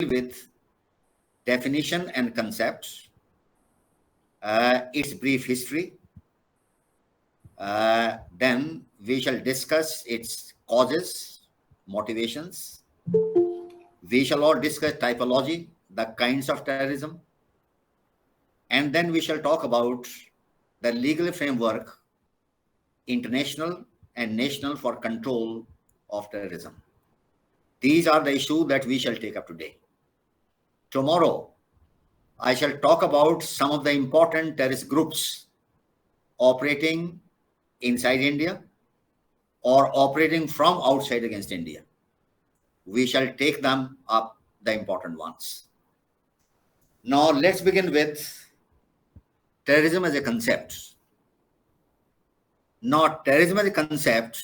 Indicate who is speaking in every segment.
Speaker 1: with definition and concepts, its brief history. Then we shall discuss its causes, motivations. We shall all discuss typology, the kinds of terrorism. And then we shall talk about the legal framework, international and national, for control of terrorism. These are the issues that we shall take up today. Tomorrow, I shall talk about some of the important terrorist groups operating inside India or operating from outside against India. We shall take them up, the important ones. Now, let's begin with terrorism as a concept. Now, terrorism as a concept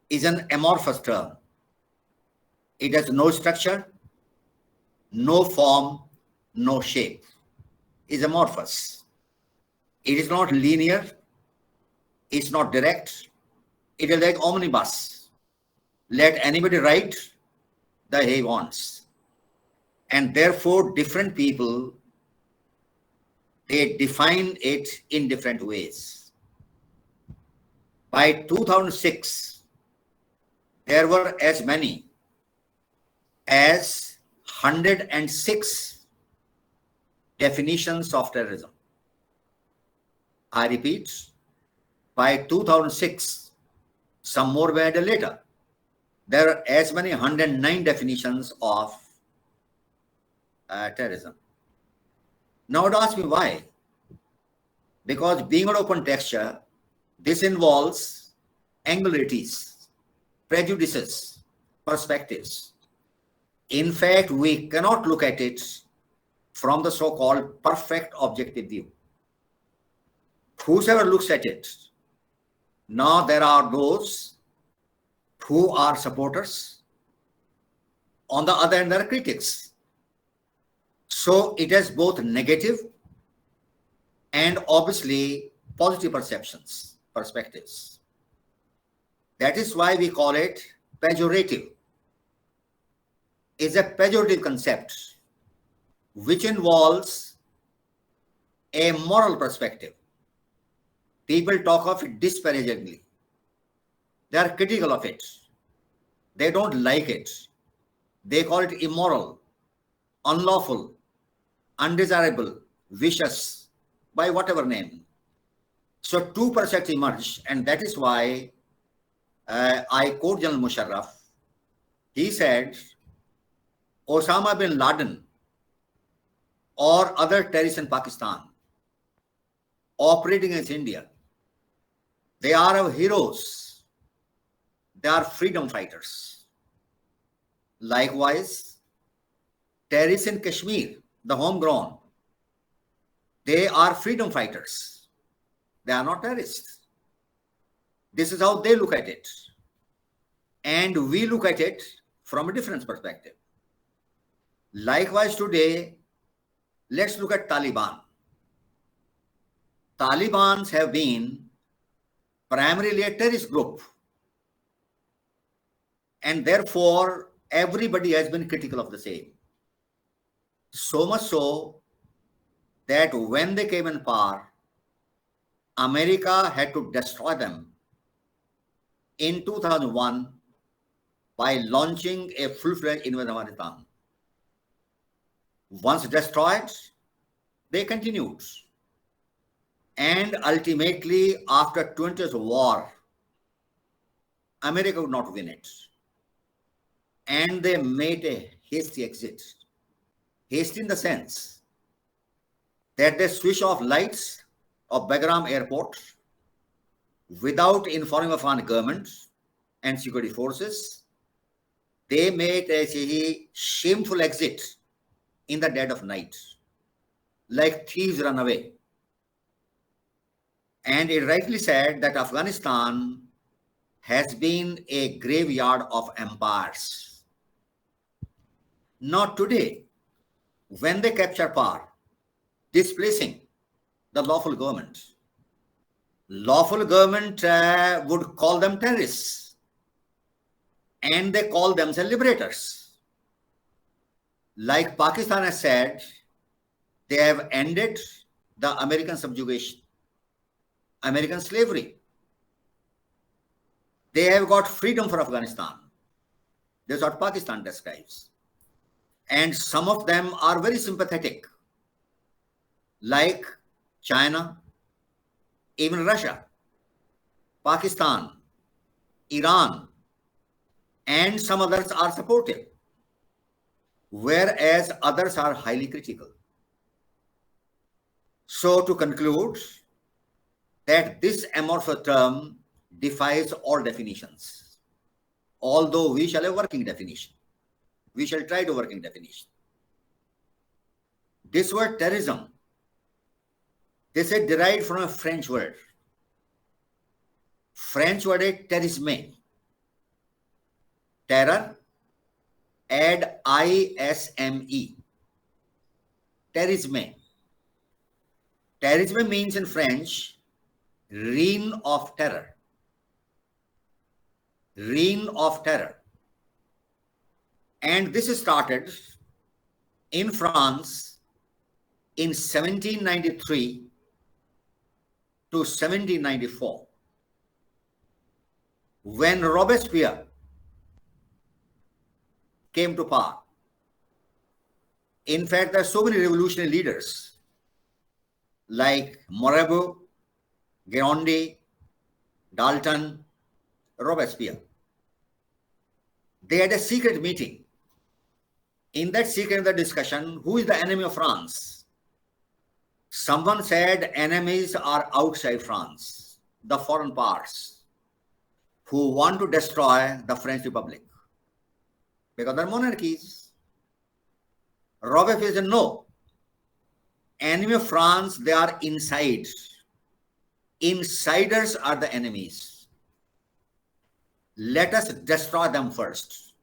Speaker 1: is an amorphous term. It has no structure, no form, no shape. It is amorphous. It is not linear. It's not direct. It is like omnibus. Let anybody write the he wants. And therefore, different people, they define it in different ways. By 2006, there were as many as 106 definitions of terrorism. I repeat, by 2006, some more were added later, there are as many 109 definitions of terrorism. Now, don't ask me why. Because being an open texture, this involves angularities, prejudices, perspectives. In fact, we cannot look at it from the so-called perfect objective view. Whosoever looks at it, now there are those who are supporters. On the other hand, there are critics. So it has both negative and obviously positive perspectives. That is why we call it pejorative. It's a pejorative concept which involves a moral perspective. People talk of it disparagingly. They are critical of it. They don't like it. They call it immoral, unlawful, undesirable, vicious, by whatever name. So two perspectives emerge, and that is why I quote General Musharraf. He said, Osama bin Laden or other terrorists in Pakistan operating against India, they are our heroes. They are freedom fighters. Likewise, terrorists in Kashmir, the homegrown, they are freedom fighters. They are not terrorists. This is how they look at it. And we look at it from a different perspective. Likewise, today, let's look at Taliban. Talibans have been primarily a terrorist group. And therefore, everybody has been critical of the same. So much so that when they came in power, America had to destroy them in 2001 by launching a full-fledged invasion of Afghanistan. Once destroyed, they continued. And ultimately, after 20 years of war, America would not win it. And they made a hasty exit. Hasty in the sense that they switched off lights of Bagram Airport without informing Afghan government and security forces. They made a shameful exit in the dead of night, like thieves run away. And it rightly said that Afghanistan has been a graveyard of empires. Not today, when they capture power, displacing the lawful government. Lawful government would call them terrorists, and they call themselves liberators. Like Pakistan has said, they have ended the American subjugation, American slavery. They have got freedom for Afghanistan. That's what Pakistan describes. And some of them are very sympathetic, like China, even Russia, Pakistan, Iran, and some others are supportive, whereas others are highly critical. So to conclude, that this amorphous term defies all definitions, although we shall have working definition. We shall try to working definition. This word terrorism, this is derived from a French word. French word is terrorisme. Terror, add I-S-M-E. Terrorisme. Terrorisme means in French, reign of terror. Reign of terror. And this started in France in 1793 to 1794, when Robespierre came to power. In fact, there are so many revolutionary leaders like Mirabeau, Guérondi, Dalton, Robespierre. They had a secret meeting. In that secret discussion, who is the enemy of France? Someone said enemies are outside France, the foreign powers, who want to destroy the French Republic because they're monarchies. Robespierre said, no, enemy of France, they are inside. Insiders are the enemies. Let us destroy them first.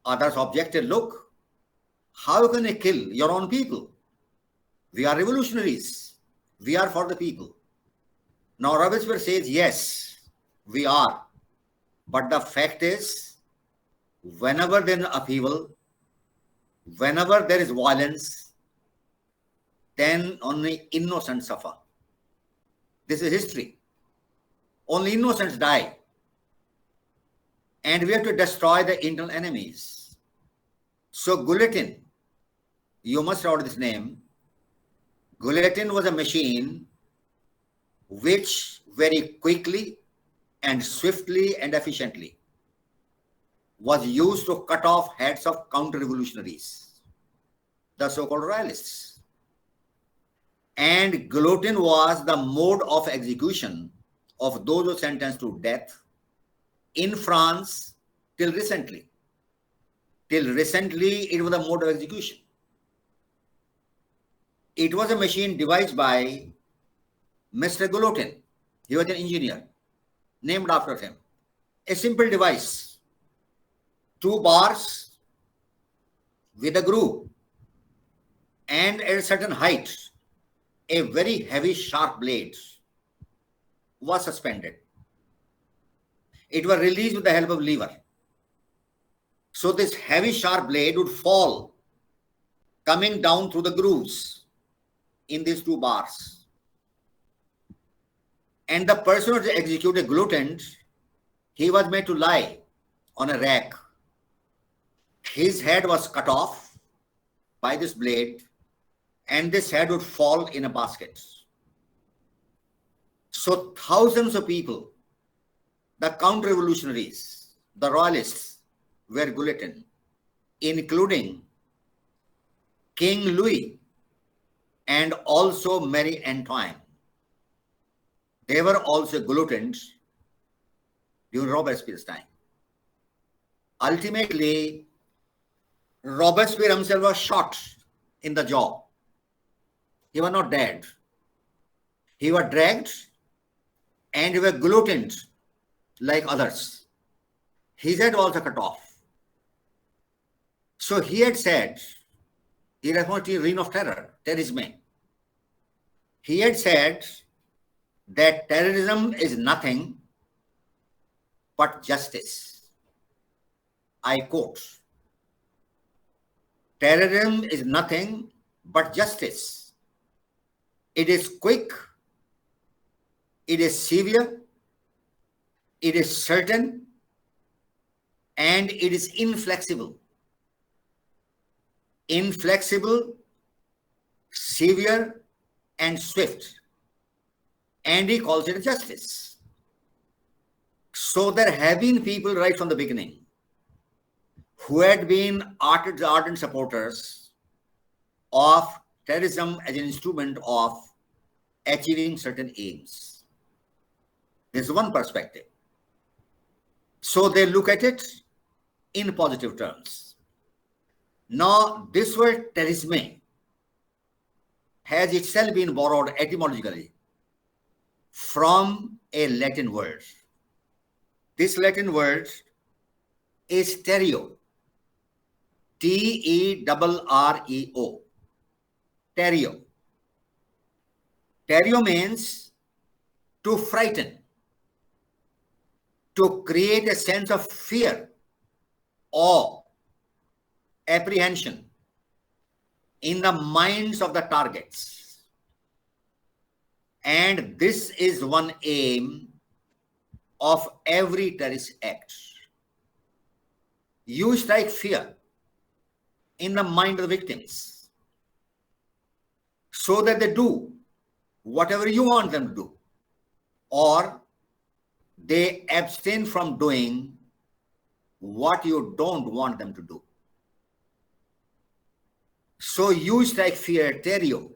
Speaker 1: Others objected, look, how can you kill your own people? We are revolutionaries. We are for the people. Now Robespierre says, yes, we are. But the fact is, whenever there is upheaval, whenever there is violence, then only innocents suffer. This is history. Only innocents die. And we have to destroy the internal enemies. So Guillotine, you must have heard this name. Guillotine was a machine which very quickly and swiftly and efficiently was used to cut off heads of counter-revolutionaries, the so-called royalists. And guillotine was the mode of execution of those who were sentenced to death in France till recently. Till recently, it was a mode of execution. It was a machine devised by Mr. Guillotine. He was an engineer, named after him. A simple device, 2 bars with a groove, and at a certain height, a very heavy sharp blade was suspended. It was released with the help of lever. So this heavy sharp blade would fall, coming down through the grooves in these 2 bars. And the person who executed guillotine, he was made to lie on a rack. His head was cut off by this blade, and this head would fall in a basket. So thousands of people, the counter-revolutionaries, the royalists, were guillotined, including King Louis and also Marie Antoinette. They were also guillotined during Robespierre's time. Ultimately, Robespierre himself was shot in the jaw. He was not dead. He was dragged and he was guillotined like others. His head was also cut off. So he had said, he referred to reign of terror, terrorism. He had said that terrorism is nothing but justice. I quote, terrorism is nothing but justice. It is quick, it is severe, it is certain, and it is inflexible. Inflexible, severe, and swift. And he calls it justice. So there have been people right from the beginning who had been ardent supporters of terrorism as an instrument of achieving certain aims. This is one perspective. So they look at it in positive terms. Now, this word terrorisme has itself been borrowed etymologically from a Latin word. This Latin word is terreo, T-E-R-R-E-O, terreo. Terreo means to frighten, to create a sense of fear, awe, apprehension in the minds of the targets. And this is one aim of every terrorist act. You strike fear in the mind of the victims so that they do whatever you want them to do, or they abstain from doing what you don't want them to do. So you strike fear, terreo.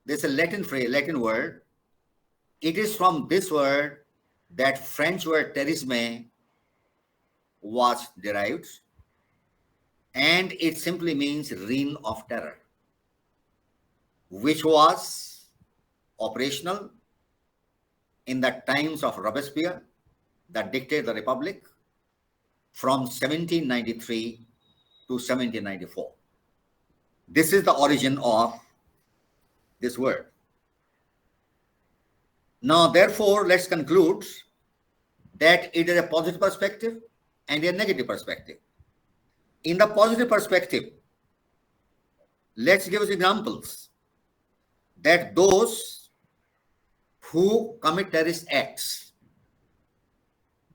Speaker 1: There's a Latin phrase, Latin word. It is from this word that French word terrorisme was derived, and it simply means reign of terror, which was operational in the times of Robespierre, that dictated the Republic, from 1793 to 1794. This is the origin of this word. Now, therefore, let's conclude that it is a positive perspective and a negative perspective. In the positive perspective, let's give us examples that those who commit terrorist acts,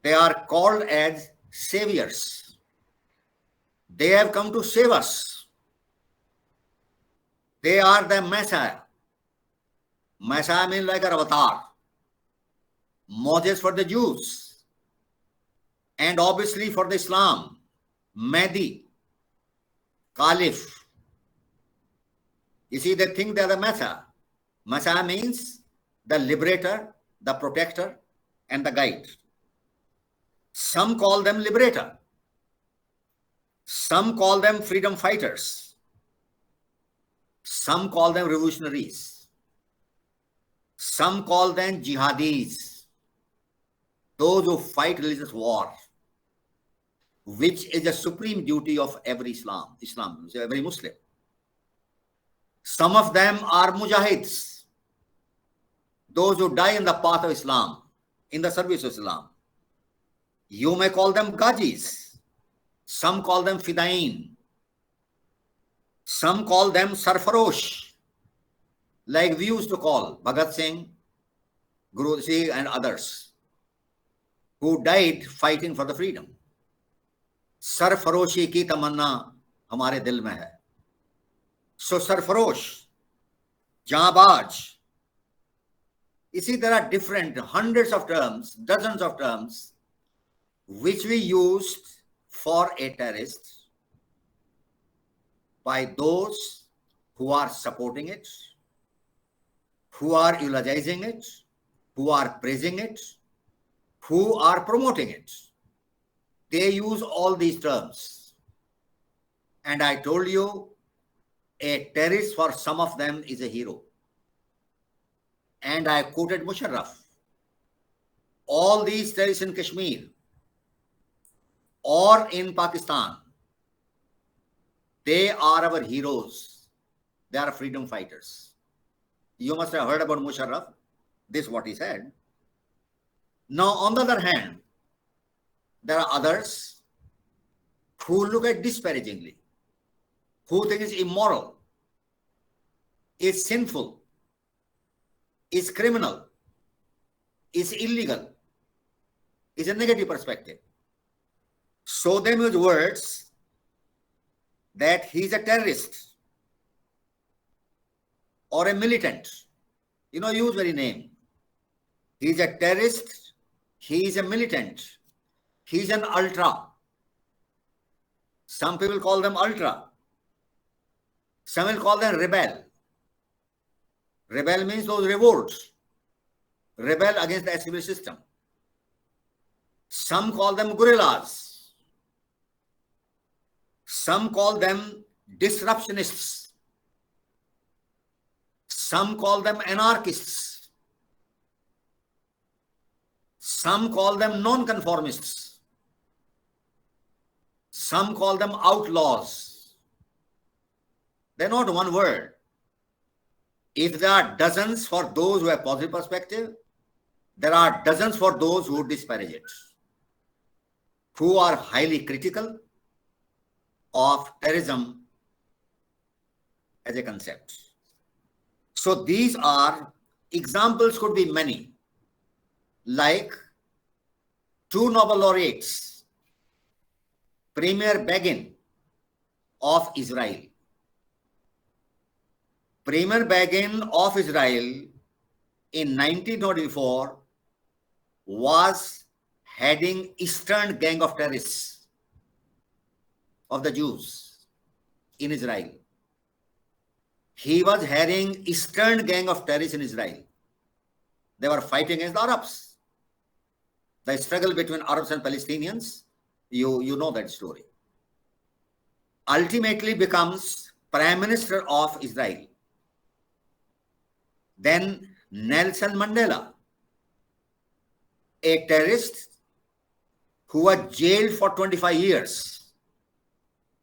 Speaker 1: they are called as saviors. They have come to save us. They are the Messiah. Messiah means like an avatar. Moses for the Jews, and obviously for the Islam, Mahdi, Caliph. You see, they think they are the Messiah. Messiah means the liberator, the protector, and the guide. Some call them liberator. Some call them freedom fighters. Some call them revolutionaries. Some call them jihadis, those who fight religious war, which is a supreme duty of every Islam, every Muslim. Some of them are mujahids, those who die in the path of Islam, in the service of Islam. You may call them Ghazis. Some call them Fidain. Some call them Sarfarosh, like we used to call Bhagat Singh, Guru Singh, and others who died fighting for the freedom. Sarfaroshi ki tamanna hamare dil mein hai. So Sarfarosh, Jambaj. You see, there are different hundreds of terms, dozens of terms, which we used for a terrorist by those who are supporting it, who are eulogizing it, who are praising it, who are promoting it. They use all these terms. And I told you, a terrorist for some of them is a hero. And I quoted Musharraf. All these terrorists in Kashmir or in Pakistan, they are our heroes. They are freedom fighters. You must have heard about Musharraf. This is what he said. Now, on the other hand, there are others who look at disparagingly. who think is immoral, is sinful, is criminal, is illegal, is a negative perspective. So they use words that he's a terrorist or a militant. Use very name. He's a terrorist, he is a militant, he's an ultra. Some people call them ultra. Some will call them rebel. Rebel means those revolts. Rebel against the established system. Some call them guerrillas. Some call them disruptionists. Some call them anarchists. Some call them non-conformists. Some call them outlaws. They're not one word. If there are dozens for those who have positive perspective, there are dozens for those who disparage it, who are highly critical of terrorism as a concept. So these are examples, could be many, like two Nobel laureates, Premier Begin of Israel. Premier Begin of Israel in 1924 was heading Eastern Gang of Terrorists of the Jews in Israel. He was heading Eastern Gang of Terrorists in Israel. They were fighting against the Arabs. The struggle between Arabs and Palestinians, you know that story. Ultimately becomes Prime Minister of Israel. Then Nelson Mandela, a terrorist who was jailed for 25 years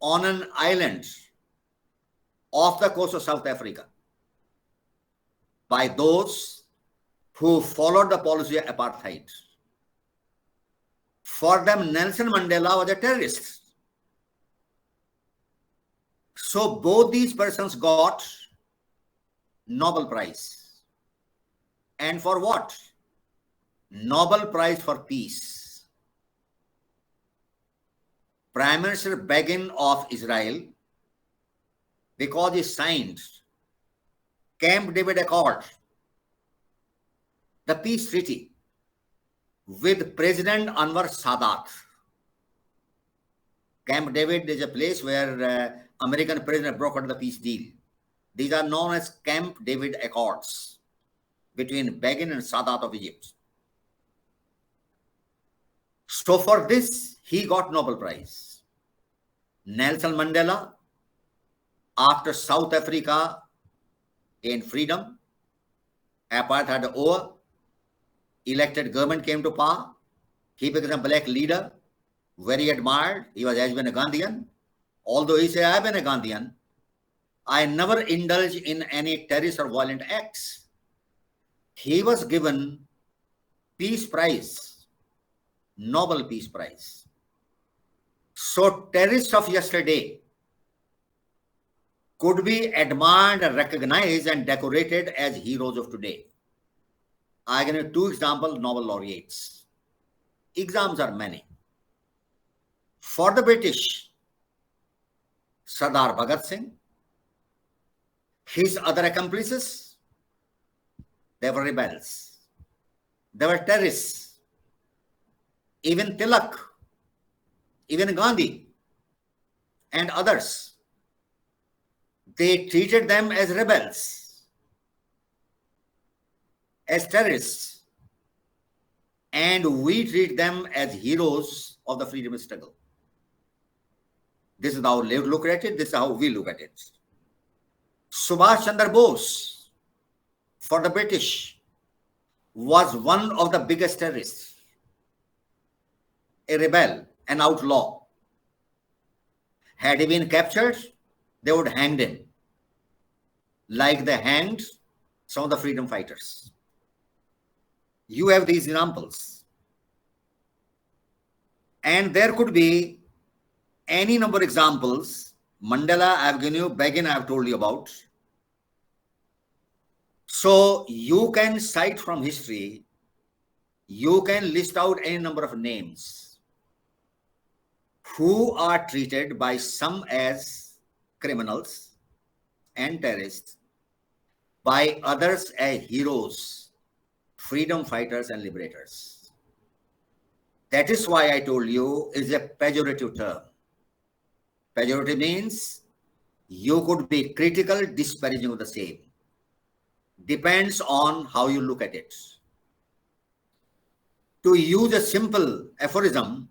Speaker 1: on an island off the coast of South Africa by those who followed the policy of apartheid. For them, Nelson Mandela was a terrorist. So both these persons got Nobel Prize. And for what? Nobel Prize for Peace. Prime Minister Begin of Israel, because he signed Camp David Accord, the peace treaty with President Anwar Sadat. Camp David is a place where American president brokered the peace deal. These are known as Camp David Accords between Begin and Sadat of Egypt. So for this, he got Nobel Prize. Nelson Mandela, after South Africa gained freedom, apartheid over, elected government came to power, he became a black leader, very admired. He has been a Gandhian. Although he said, I've been a Gandhian, I never indulge in any terrorist or violent acts. He was given Peace Prize, Nobel Peace Prize. So terrorists of yesterday could be admired, recognized, and decorated as heroes of today. I give you two examples, Nobel laureates. Examples are many. For the British, Sardar Bhagat Singh, his other accomplices, they were rebels. They were terrorists. Even Tilak, even Gandhi, and others, they treated them as rebels, as terrorists, and we treat them as heroes of the freedom struggle. This is how they look at it. This is how we look at it. Subhash Chandra Bose, for the British, was one of the biggest terrorists, a rebel, an outlaw. Had he been captured, they would hang him, like they hanged some of the freedom fighters. You have these examples. And there could be any number of examples, Mandela, Avenue, Begin, I've told you about. So you can cite from history, you can list out any number of names who are treated by some as criminals and terrorists, by others as heroes, freedom fighters and liberators. That is why I told you is a pejorative term. Pejorative means you could be critical, disparaging of the same. Depends on how you look at it. To use a simple aphorism,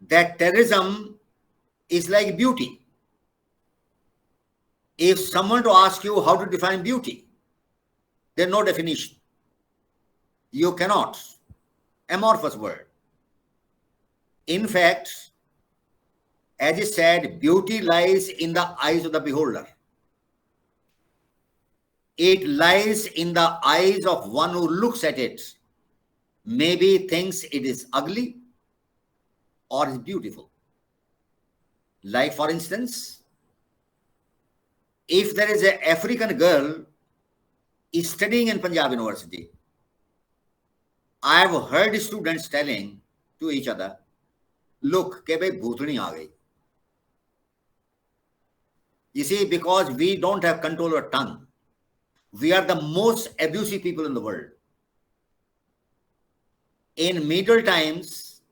Speaker 1: that terrorism is like beauty. If someone to ask you how to define beauty, there's no definition. You cannot. Amorphous word. In fact, as I said, beauty lies in the eyes of the beholder. It lies in the eyes of one who looks at it. Maybe thinks it is ugly or is beautiful. Like, for instance, if there is an African girl studying in Punjab University, I have heard students telling to each other, look, ke bhai bhutni aa gayi. You see, because we don't have control of tongue, we are the most abusive people in the world. In medieval times,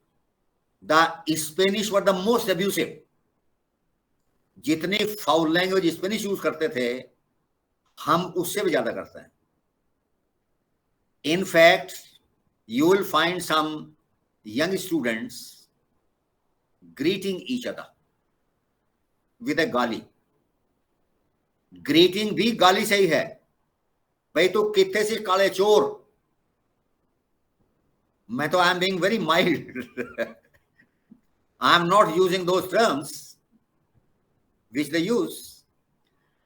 Speaker 1: the Spanish were the most abusive. जितनी foul language Spanish use करते थे, हम उससे भी ज्यादा करते हैं. In fact, you will find some young students greeting each other with a गाली. ग्रीटिंग भी गाली से ही है. भाई तो कितने से काले चोर. मैं तो I am being very mild. I am not using those terms which they use.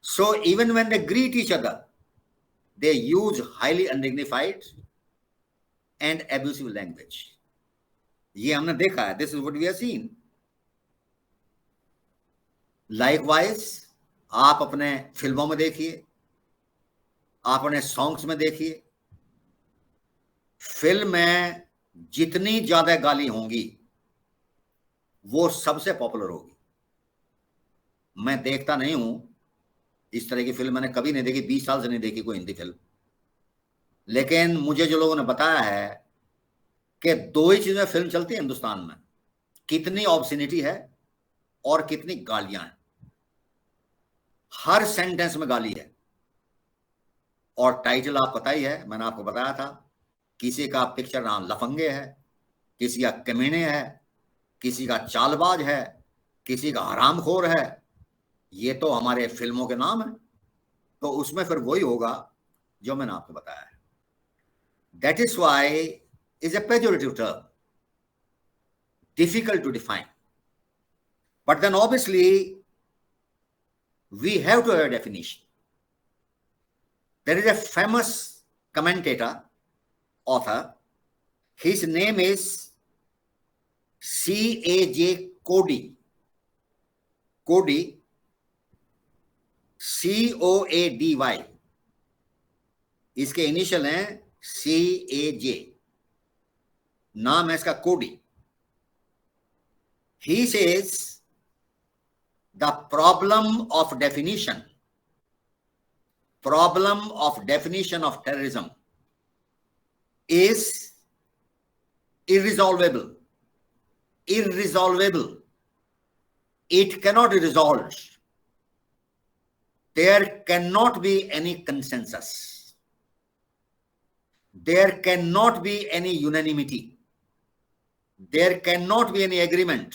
Speaker 1: So even when they greet each other, they use highly undignified and abusive language. ये हमने देखा है. This is what we have seen. Likewise, आप अपने फिल्मों में देखिए, आप अपने सॉन्ग्स में देखिए, फिल्म में जितनी ज्यादा गाली होंगी वो सबसे पॉपुलर होगी. मैं देखता नहीं हूं इस तरह की फिल्म, मैंने कभी नहीं देखी, 20 साल से नहीं देखी कोई हिंदी फिल्म. लेकिन मुझे जो लोगों ने बताया है कि दो ही चीजें फिल्म चलती है हिंदुस्तान में, कितनी ऑब्सिनिटी है और कितनी गालियां हैं. हर सेंटेंस में गाली है. और टाइटल आप पता ही है, मैंने आपको बताया था, किसी का पिक्चर नाम लफंगे है, किसी का कमीने है, किसी का चालबाज है, किसी का हरामखोर है. ये तो हमारे फिल्मों के नाम है. तो उसमें फिर वही होगा जो मैंने आपको बताया है. That is why is a pejorative term, difficult to define. But then obviously we have to have a definition. There is a famous commentator, author, his name is C.A.J. Cody. Cody, C-O-A-D-Y. इसके initial हैं C-A-J. नाम है इसका कोडी. He says the problem of definition of terrorism is irresolvable. It cannot be resolved. There cannot be any consensus. There cannot be any unanimity. There cannot be any agreement.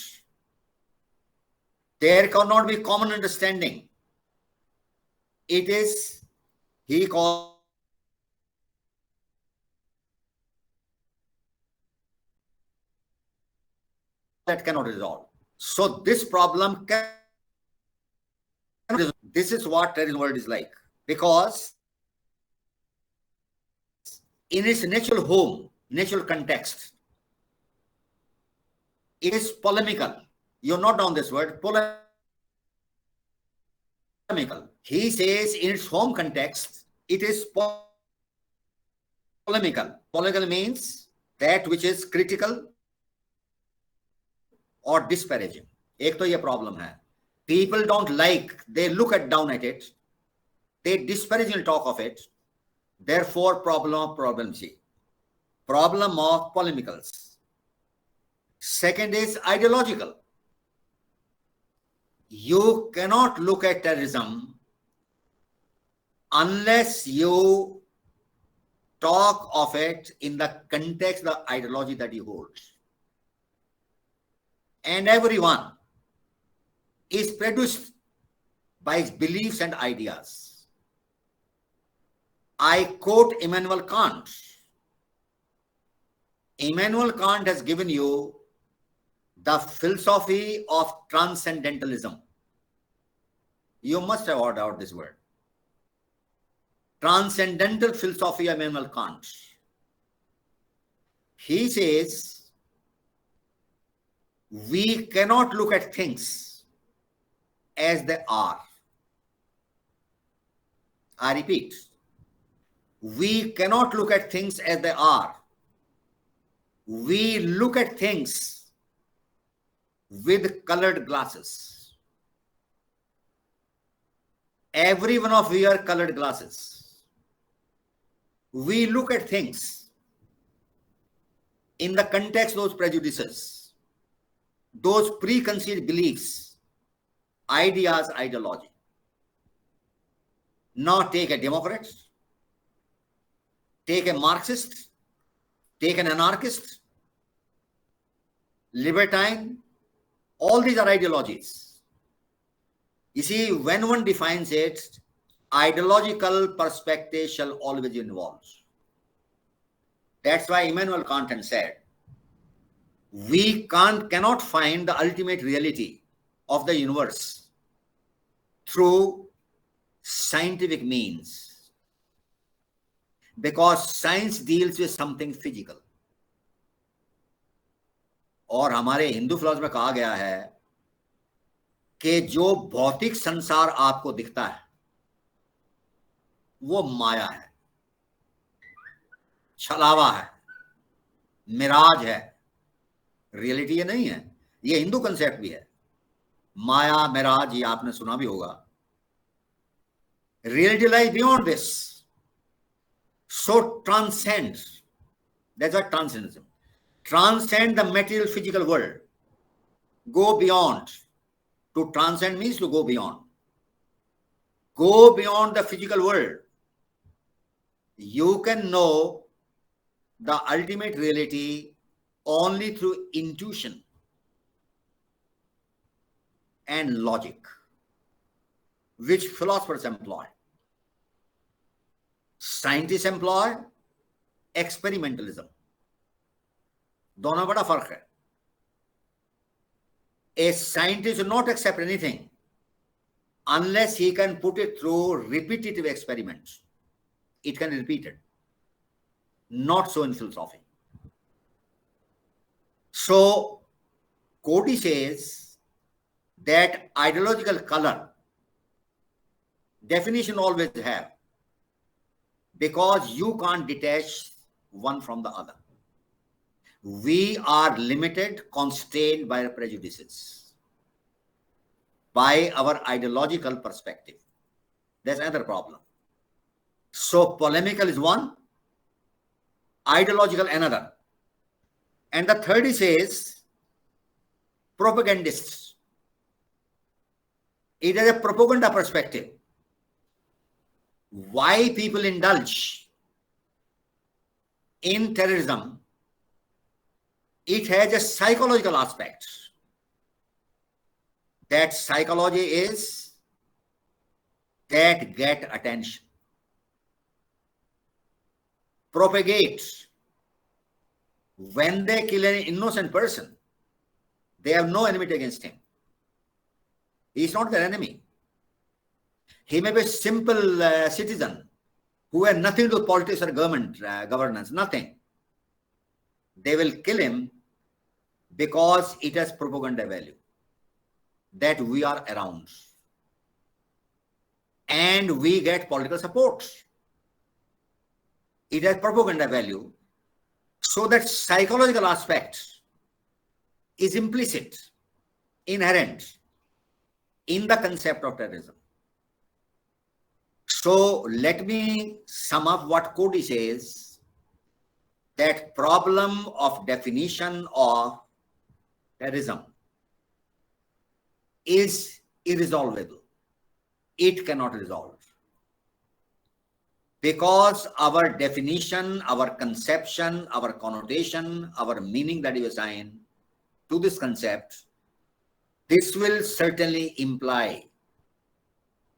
Speaker 1: There cannot be common understanding. It is, he calls, that cannot resolve. So this problem can, this is what terrorism world is like, because in its natural home, natural context, it is polemical. You note down this word, polemical. polemical. He says in its home context, it is polemical. Polemical means that which is critical or disparaging. एक तो ये problem है. People don't like, they look down at it, they disparagingly talk of it. Therefore, problem C. Problem of polemicals. Second is ideological. You cannot look at terrorism unless you talk of it in the context of the ideology that you hold. And everyone is produced by his beliefs and ideas. I quote Immanuel Kant. Immanuel Kant has given you the philosophy of transcendentalism. You must have heard out this word. Transcendental philosophy of Immanuel Kant. He says, we cannot look at things as they are. I repeat, we cannot look at things as they are. We look at things with colored glasses. Every one of you are colored glasses. We look at things in the context of those prejudices, those preconceived beliefs, ideas, ideology. Now take a Democrat, take a Marxist, take an anarchist, libertine, all these are ideologies. You see, when one defines it, ideological perspective shall always involve. That's why Immanuel Kant said, we cannot find the ultimate reality of the universe through scientific means, because science deals with something physical. और हमारे Hindu philosophy में कहा गया है कि जो भौतिक संसार आपको दिखता है वो माया है, छलावा है, मिराज है, रियलिटी ये नहीं है. ये हिंदू कंसेप्ट भी है. माया, मिराज, ये आपने सुना भी होगा. Reality lies beyond this. So transcend. That's what transcendentism. Transcend the material physical world. Go beyond. To transcend means to go beyond. Go beyond the physical world. You can know the ultimate reality only through intuition and logic, which philosophers employ. Scientists employ experimentalism. दोनों में बड़ा फर्क है. A scientist will not accept anything unless he can put it through repetitive experiments. It can be repeated. Not so in philosophy. So, Cody says that ideological color definition always have, because you can't detach one from the other. We are limited, constrained by our prejudices, by our ideological perspective. That's another problem. So polemical is one, ideological another. And the third he says propagandists. It is a propaganda perspective. Why people indulge in terrorism? It has a psychological aspect. That psychology is that get attention, propagate. When they kill an innocent person, they have no enmity against him. He is not their enemy. He may be a simple citizen who has nothing to do with politics or governance, nothing. They will kill him because it has propaganda value, that we are around. and we get political support. It has propaganda value. So that psychological aspect is implicit, inherent in the concept of terrorism. So let me sum up what Coady says, that problem of definition of terrorism is irresolvable. It cannot resolve. Because our definition, our conception, our connotation, our meaning that you assign to this concept, this will certainly imply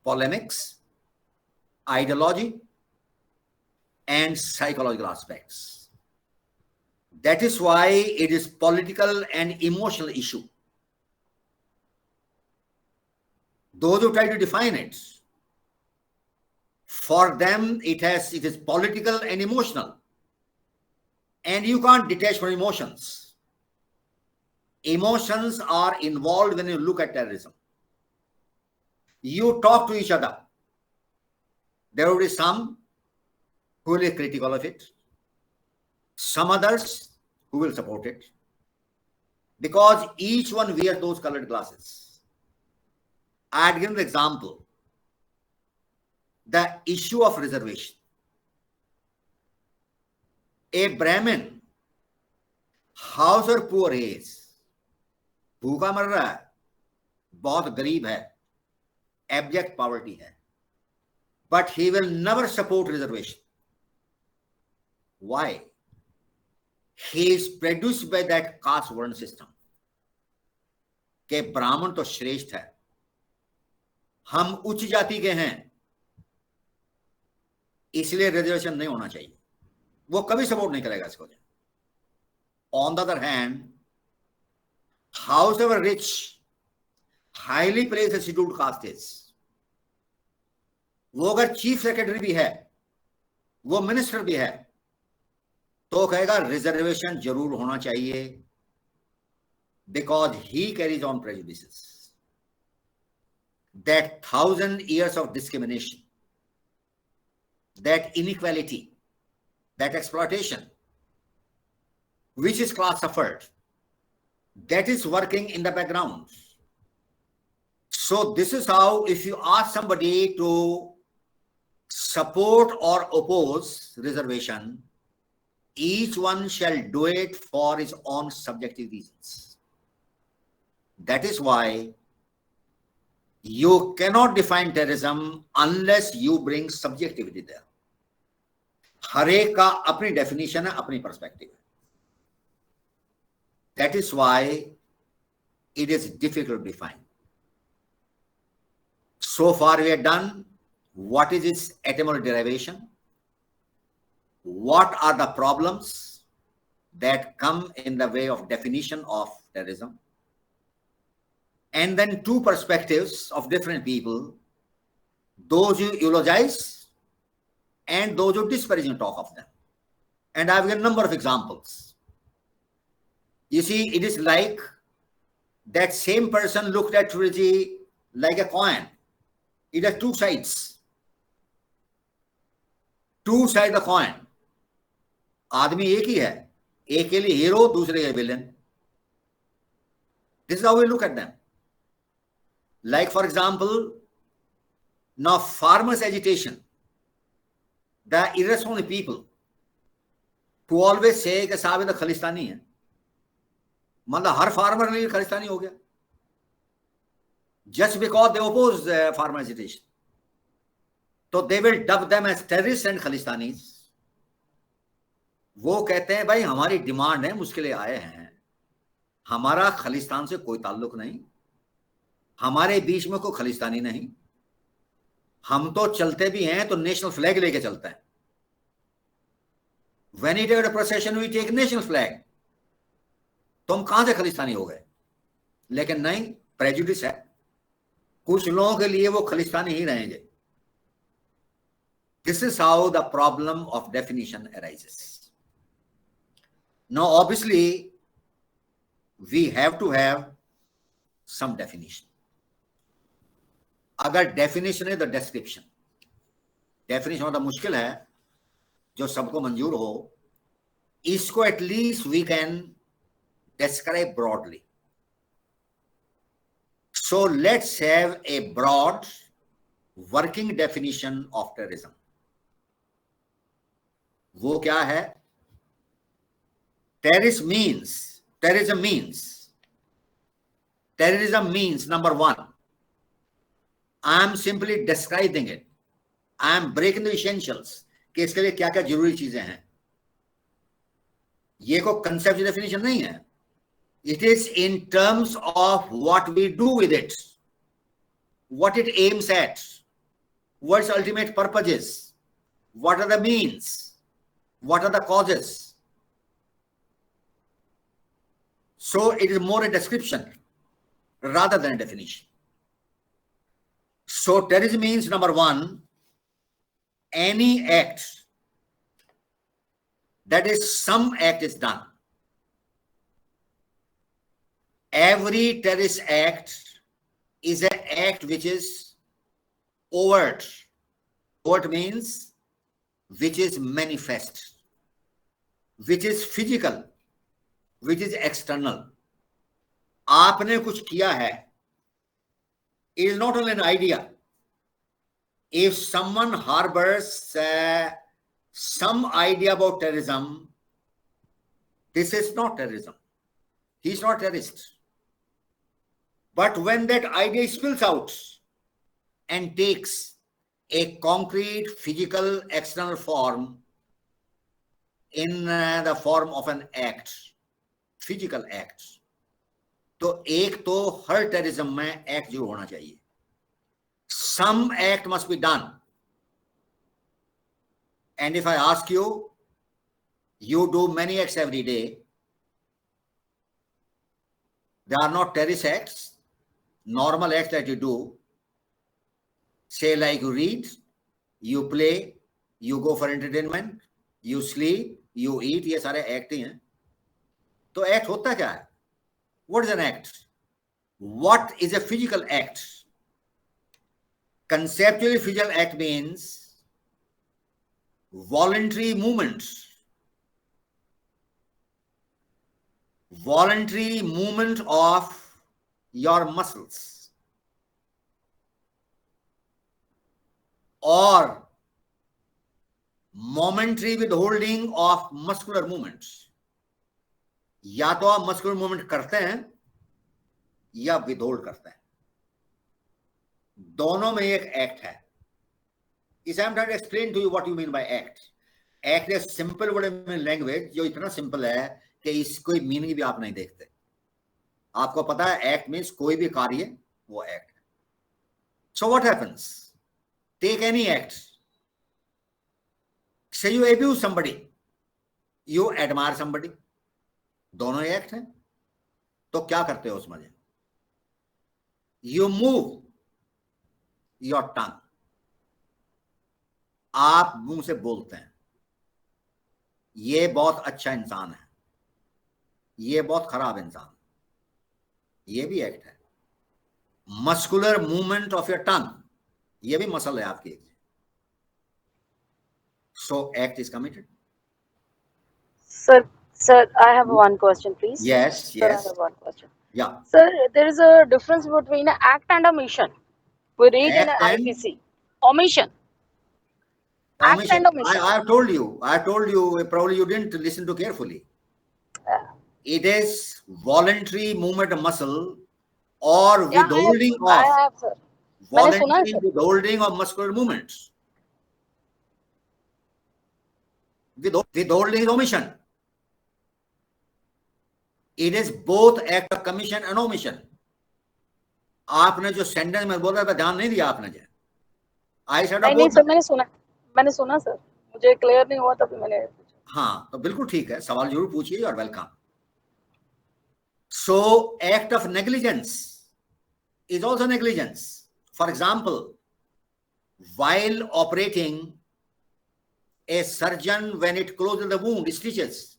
Speaker 1: polemics, ideology, and psychological aspects. That is why it is political and emotional issue. Those who try to define it, for them it is political and emotional, and you can't detach from emotions. Emotions are involved when you look at terrorism. You talk to each other. There will be some who will be critical of it, some others who will support it, because each one wears those colored glasses. I had given the example, the issue of reservation. A Brahmin, house or poor is, भूखा मर रहा है, बहुत गरीब है, abject poverty है, but he will never support reservation. Why? He is produced by that caste वर्ण system कि ब्राह्मण तो श्रेष्ठ है, हम उच्च जाति के हैं, इसलिए रिजर्वेशन नहीं होना चाहिए. वो कभी सपोर्ट नहीं करेगा इसको. On the other hand, however rich, highly placed scheduled caste is, वो अगर चीफ सेक्रेटरी भी है, वो मिनिस्टर भी है, तो कहेगा रिजर्वेशन जरूर होना चाहिए, because he carries on prejudices. That 1,000 years of discrimination, that inequality, that exploitation, which his class suffered, that is working in the background. So this is how, if you ask somebody to support or oppose reservation, each one shall do it for his own subjective reasons. That is why you cannot define terrorism unless you bring subjectivity there. हर एक का अपनी definition है, अपनी perspective है. That is why it is difficult to define. So far we have done what is its etymological derivation, what are the problems that come in the way of definition of terrorism, and then two perspectives of different people, those who eulogize and those who disparagingly talk of them. And I have given a number of examples. You see, it is like that same person looked at trilogy like a coin. It has two sides. Two sides of the coin. आदमी एक ही है, एक के लिए hero, दूसरे के villain. This is how we look at them. Like, for example, now farmers' agitation, the irresponsible people who always say कि साहब ये तो खालिस्तानी है, मतलब हर फार्मर ने खालिस्तानी हो गया, just because they oppose farmer agitation. So they will dub them as terrorists and khalistanis. वो कहते हैं भाई हमारी डिमांड है, उसके लिए आए हैं, हमारा खालिस्तान से कोई ताल्लुक नहीं, हमारे बीच में कोई खालिस्तानी नहीं, हम तो चलते भी हैं तो नेशनल फ्लैग लेके चलते हैं. When we take a procession, we take national flag. तो हम कहां से खालिस्तानी हो गए? लेकिन नहीं, प्रेजुडिस है, कुछ लोगों के लिए वो खालिस्तानी ही रहेंगे. This is how the problem of definition arises. Now, obviously, we have to have some definition. अगर डेफिनेशन है तो डिस्क्रिप्शन, डेफिनेशन होता मुश्किल है जो सबको मंजूर हो, इसको at least we can describe broadly. So let's have a broad working definition of terrorism. वो क्या है? Terrorism means number one, I am simply describing it. I am breaking the essentials कि इसके लिए क्या क्या जरूरी चीजें हैं. ये को कंसेप्ट डेफिनेशन नहीं है. It is in terms of what we do with it, what it aims at, what its ultimate purpose is, what are the means, what are the causes. So it is more a description rather than a definition. So terrorism means number one, any act, that is some act is done. Every terrorist act is an act which is overt. Overt means which is manifest, which is physical, which is external. आपने कुछ किया है. It is not only an idea. If someone harbors some idea about terrorism, this is not terrorism. He is not a terrorist. But when that idea spills out and takes a concrete, physical, external form in the form of an act, physical act, तो एक तो हर terrorism में act जरूर होना चाहिए. Some act must be done. And if I ask you, you do many acts every day. They are not terrorist acts. Normal acts that you do, say like you read, you play, you go for entertainment, you sleep, you eat, ये सारे act ही हैं. तो act होता क्या है? What is an act? What is a physical act? Conceptually, physical act means voluntary movement. Voluntary movement of your muscles or momentary withholding of muscular movements. या तो आप मस्कुलर मूवमेंट करते हैं या विदहोल्ड करते हैं. दोनों में एक एक्ट है. इस I am trying to explain to you what you mean by act. Act is simple word in language जो इतना सिंपल है कि इसको कोई मीनिंग भी आप नहीं देखते. आपको पता है एक्ट मीन्स कोई भी कार्य वो एक्ट है. So what happens? Take any act. Say you abuse somebody, you admire somebody, दोनों एक्ट हैं. तो क्या करते हो उसमें? You move your tongue. आप मुंह से बोलते हैं ये बहुत अच्छा इंसान है, ये बहुत खराब इंसान, ये भी एक्ट है. Muscular movement of your tongue, ये भी मसल है आपकी. So act is committed.
Speaker 2: Sir, I have one question, please.
Speaker 1: Yes,
Speaker 2: Sir,
Speaker 1: yes.
Speaker 2: I have one question.
Speaker 1: Yeah.
Speaker 2: Sir, there is a difference between an act and a mission. We read in
Speaker 1: Act and-
Speaker 2: IPC. Omission. Act and omission.
Speaker 1: I have told you. Probably you didn't listen to carefully. It is voluntary movement of muscle or withholding
Speaker 2: I have, sir. मैंने सुना है,
Speaker 1: voluntary
Speaker 2: sir.
Speaker 1: withholding of muscular movements. Withholding is omission. It is both act of commission and omission. आपने जो sentence में बोला था ध्यान नहीं दिया आपने. जो आई सेड
Speaker 2: नहीं सर, मैंने सुना सर, मुझे क्लियर नहीं हुआ तभी मैंने पूछा.
Speaker 1: हाँ, तो बिल्कुल ठीक है, सवाल जरूर पूछिए. और welcome. So act of negligence is also negligence. For example, while operating, a surgeon, when it closes the wound, stitches,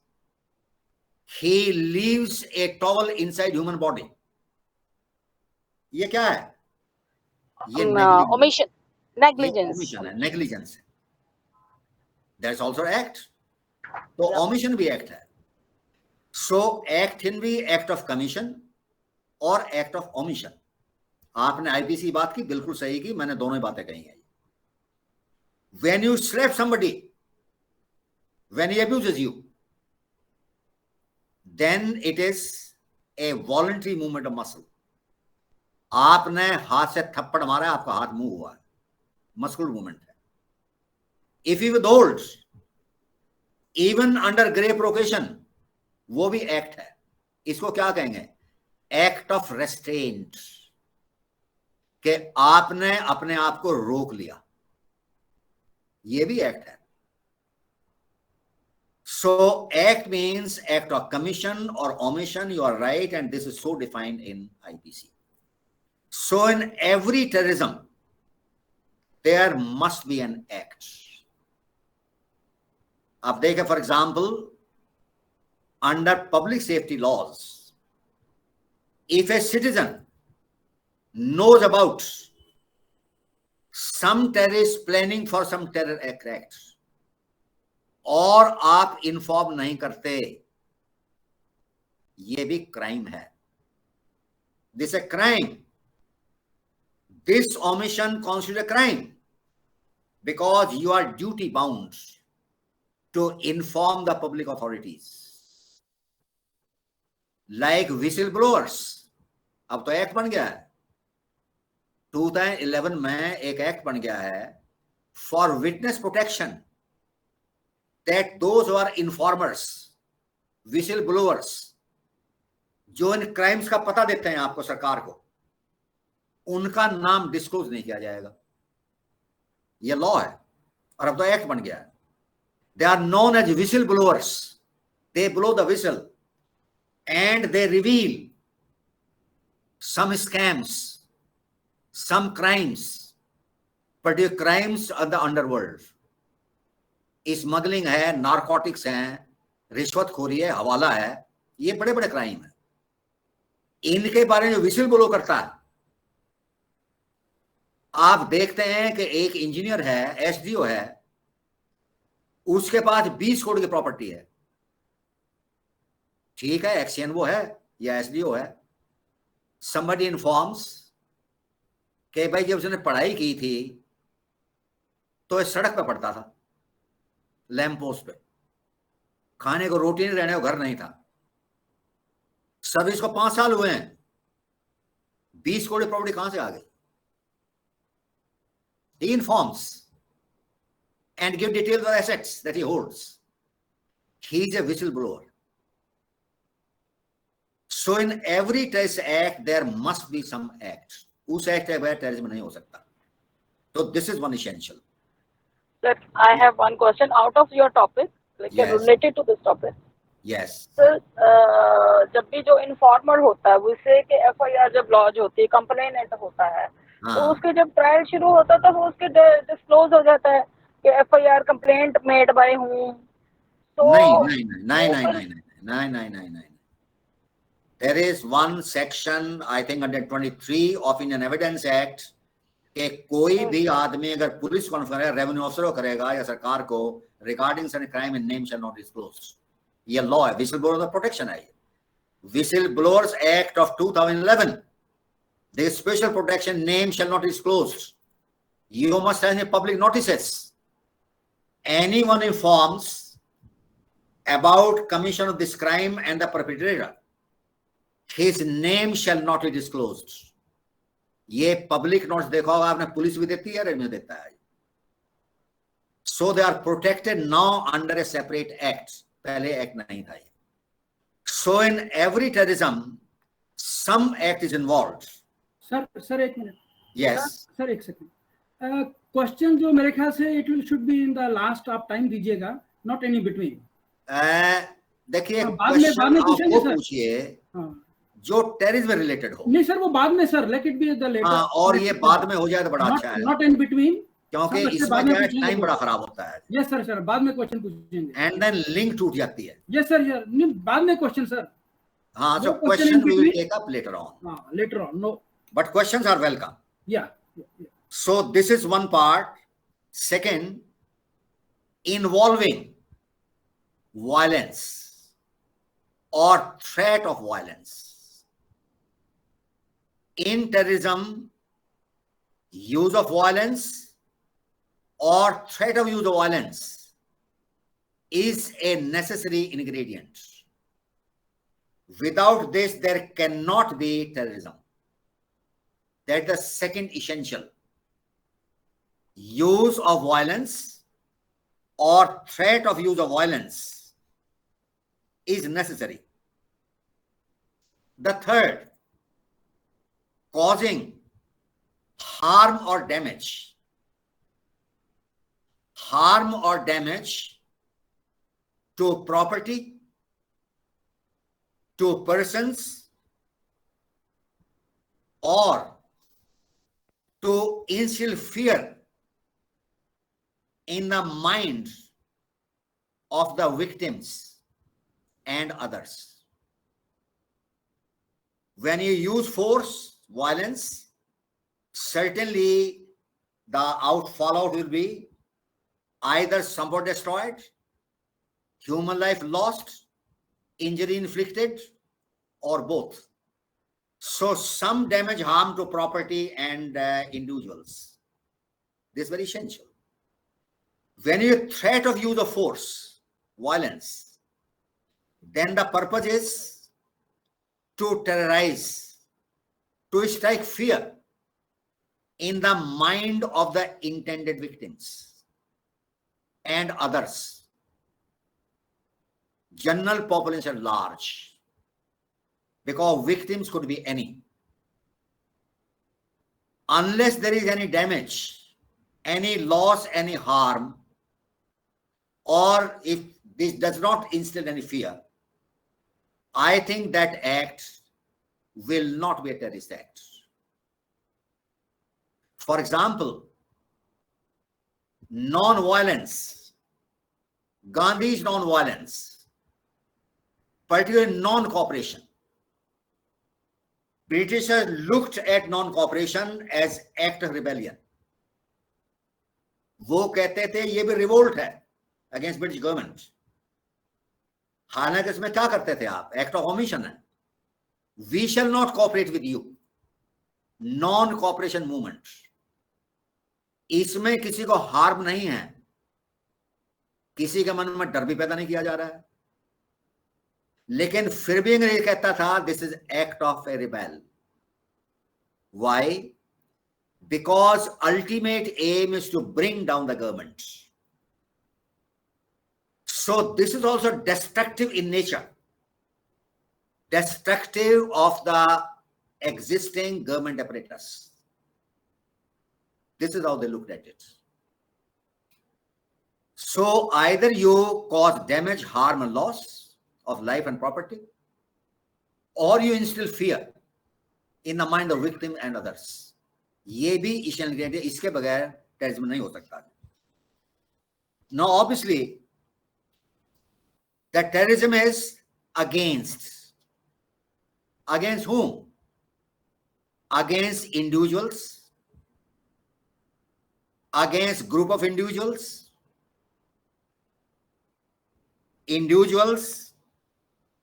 Speaker 1: he leaves a towel inside human body. ये क्या है? ये negligence,
Speaker 2: omission,
Speaker 1: ये
Speaker 2: negligence.
Speaker 1: omission है, negligence है. That's also act. तो omission भी act है. So act can be act of commission or act of omission. आपने आईपीसी बात की, बिल्कुल सही की, मैंने दोनों ही बातें कही हैं. When you slap somebody, when he abuses you, then it is a voluntary movement of muscle. आपने हाथ से थप्पड़ मारा, आपका हाथ मूव हुआ है, मस्कुलर मूवमेंट है. If he withholds, even under grave provocation, वो भी एक्ट है. इसको क्या कहेंगे? एक्ट ऑफ रेस्ट्रेंट, कि आपने अपने आप को रोक लिया, ये भी एक्ट है. So act means act of commission or omission, you are right, and this is so defined in IPC. So in every terrorism, there must be an act. आप देखें, for example, under public safety laws, if a citizen knows about some terrorist planning for some terror act, और आप inform नहीं करते, ये भी crime है. This a crime. This omission constitutes a crime because you are duty bound to inform the public authorities. Like whistleblowers, अब तो act बन गया है. 2011 में एक एक्ट बन गया है for witness protection, that those who are informers, whistleblowers, जो इन क्राइम्स का पता देते हैं आपको, सरकार को, उनका नाम डिस्क्लोज नहीं किया जाएगा. ये लॉ है और अब तो एक्ट बन गया है. They are known as whistleblowers. They blow the whistle and they reveal some scams, some crimes, particular crimes of the underworld. Smuggling है, नारकोटिक्स हैं, रिश्वतखोरी है, हवाला है, ये बड़े बड़े क्राइम है. इनके बारे में विसिल ब्लो करता है. आप देखते हैं कि एक इंजीनियर है, एसडीओ है, उसके पास 20 करोड़ की प्रॉपर्टी है. ठीक है, एक्सीएन वो है या एसडीओ है. somebody informs कि भाई जब उसने पढ़ाई की थी तो इस सड़क पे पड़ता था, लैंप पोस्ट पे, खाने को रोटी नहीं, रहने को घर नहीं था. सब इसको 5 साल हुए हैं, 20 करोड़ प्रॉपर्टी कहां से आ गई? He informs and give details of assets that he holds. He is a whistleblower. So in every terrorist act there must be some act. उस एक्ट के बगैर टेररिज्म नहीं हो सकता. So this is one essential.
Speaker 2: Sir, I have one question out of your topic, like
Speaker 1: Yes.
Speaker 2: related to this topic.
Speaker 1: Yes.
Speaker 2: Sir, जब भी जो informer होता है, उससे के एफआईआर जब लॉन्च होती है, कंप्लेनेंट होता है, तो उसके जब ट्रायल शुरू होता है तब उसके डिस्क्लोज हो जाता है कि एफआईआर कंप्लेंट मेड बाय हूं. तो नहीं.
Speaker 1: There is one section, I think under 23 of Indian Evidence Act, कि कोई भी आदमी अगर पुलिस को करेगा, रेवेन्यू ऑफिसर को करेगा या सरकार को, regarding Sunny crime in name shall not disclose. ये लॉ है, विसल ब्लोअर का प्रोटेक्शन है. Whistle blowers act of 2011, the special protection, name shall not disclosed. You must have any public notices. Anyone informs about commission of this crime and the perpetrator, his name shall not be disclosed. ये public notes देखा होगा आपने, police भी देती है, revenue देता है. So they are protected now under a separate act. पहले एक्ट नहीं था ये. So in every terrorism, some act is involved.
Speaker 3: Sir एक मिनट.
Speaker 1: Yes.
Speaker 3: सर एक सेकंड. क्वेश्चन जो मेरे ख्याल से it should be in the last, आप टाइम दीजिएगा, नॉट एनी बिटवीन.
Speaker 1: देखिए,
Speaker 3: बाद में पूछेंगे सर.
Speaker 1: पूछिए जो टेररिज्म में रिलेटेड हो.
Speaker 3: नहीं सर, वो बाद में sir, let it be the latter.
Speaker 1: और ये बाद में हो जाए तो बड़ा अच्छा है,
Speaker 3: नॉट इन बिटवीन,
Speaker 1: क्योंकि इसमें क्या है, टाइम बड़ा खराब होता है.
Speaker 3: यस सर, बाद में क्वेश्चन पूछेंगे.
Speaker 1: एंड देन लिंक टूट जाती है.
Speaker 3: यस सर, नहीं बाद में क्वेश्चन सर.
Speaker 1: हाँ, so question we will take up later on.
Speaker 3: Later on, no.
Speaker 1: But questions are welcome.
Speaker 3: Yeah.
Speaker 1: So this is one part. Second, involving violence or threat of violence. In terrorism, use of violence or threat of use of violence is a necessary ingredient. Without this, there cannot be terrorism. That's the second essential. Use of violence or threat of use of violence is necessary. The third, causing harm or damage. Harm or damage to property, to persons, or to instill fear in the mind of the victims and others. When you use force, violence, certainly the fallout will be either somebody destroyed, human life lost, injury inflicted, or both. So some damage, harm to property and individuals. This is very essential. When you threat of use of force, violence, then the purpose is to terrorize, to strike fear in the mind of the intended victims and others. General population large, because victims could be any. Unless there is any damage, any loss, any harm, or if this does not instill any fear, I think that act will not be a terrorist act. For example, non-violence, Gandhi's non-violence, particularly non-cooperation. Britishers looked at non-cooperation as act of rebellion. वो कहते थे ये भी revolt है against British government. हालांकि इसमें क्या करते थे आप? एक्ट ऑफ ओमिशन है. We shall not cooperate with you. Non cooperation movement. इसमें किसी को हार्म नहीं है, किसी के मन में डर भी पैदा नहीं किया जा रहा है, लेकिन फिर भी अंग्रेज कहता था this is act of A rebel. Why? Because ultimate aim is to bring down the government. So this is also destructive in nature, destructive of the existing government apparatus. This is how they looked at it. So either you cause damage, harm and loss of life and property, or you instill fear in the mind of victim and others. ये भी essential ingredient है, इसके बगैर terrorism नहीं हो सकता. Now obviously that terrorism is against whom? Against individuals, against group of individuals,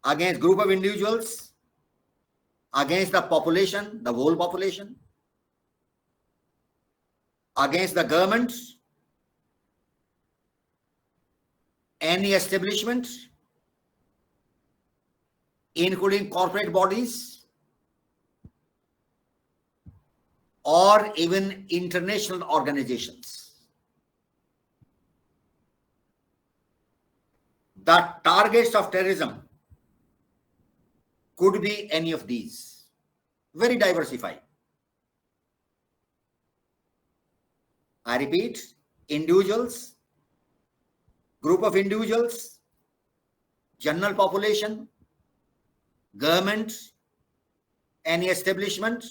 Speaker 1: against group of individuals, against the population, the whole population, against the government, any establishment, including corporate bodies, or even international organizations. The targets of terrorism could be any of these, very diversified. I repeat, individuals, group of individuals, general population, government, any establishment,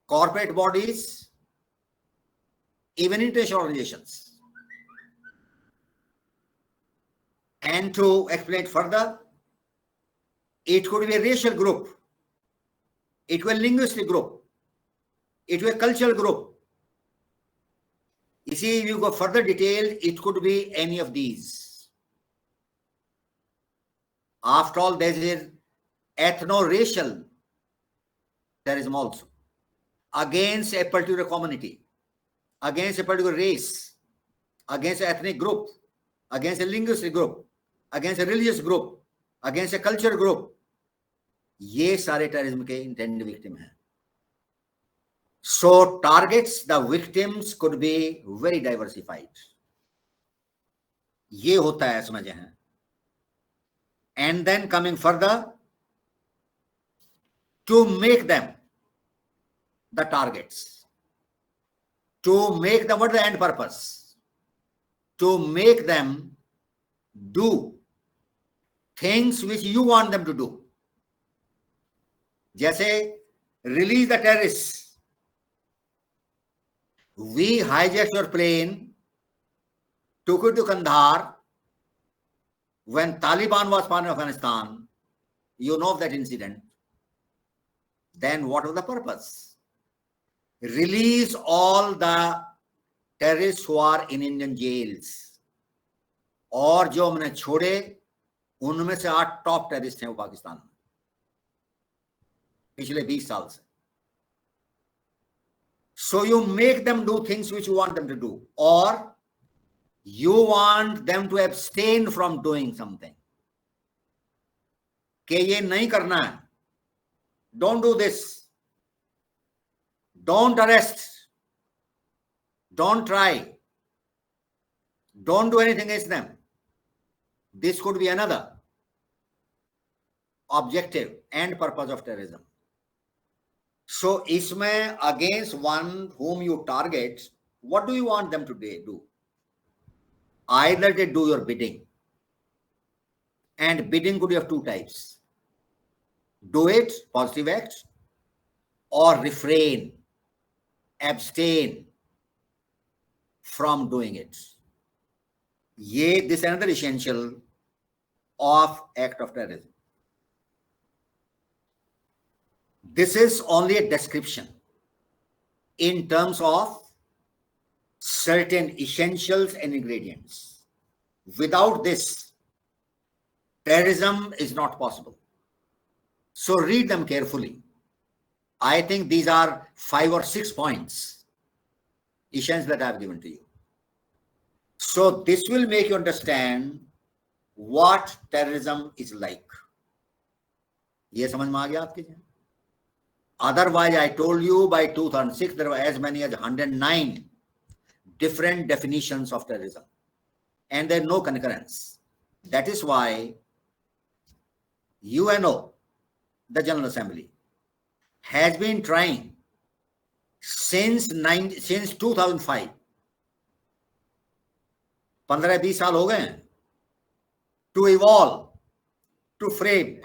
Speaker 1: corporate bodies, even international organizations. And to explain further, it could be a racial group, it could be a linguistic group, it could be a cultural group, You see, if you go further detail, it could be any of these. After all, there is ethno-racial terrorism also, against a particular community, against a particular race, against an ethnic group, against a linguistic group, against a religious group, against a culture group. ये सारे terrorism के intended victim हैं. So targets, the victims could be very diversified. ये होता है, समझे हैं. And then coming further, to make them the targets, to make them, what is the end purpose? To make them do things which you want them to do. जैसे release the terrorists. We hijacked your plane, took it to Kandahar. When Taliban was part of Afghanistan, you know of that incident. Then what was the purpose? Release all the terrorists who are in Indian jails. और जो हमने छोड़े, उनमें से 8 top terrorist हैं वो पाकिस्तान में पिछले 20 साल से. So you make them do things which you want them to do, or you want them to abstain from doing something. कि ये नहीं करना है. Don't do this. Don't arrest. Don't try. Don't do anything against them. This could be another objective and purpose of terrorism. So, इसमें against one whom you target, what do you want them to do? Either they do your bidding, and bidding could be of 2 types. Do it, positive act, or refrain, abstain from doing it. This is another essential of act of terrorism. This is only a description in terms of certain essentials and ingredients. Without this, terrorism is not possible. So read them carefully. I think these are 5 or 6 points, essentials that I have given to you. So this will make you understand what terrorism is like. ये समझ में आ गया आपके? Otherwise, I told you by 2006 there were as many as 109 different definitions of terrorism, and there is no concurrence. That is why UNO, the General Assembly, has been trying since 2005. 15-20 साल हो गए हैं, to evolve, to frame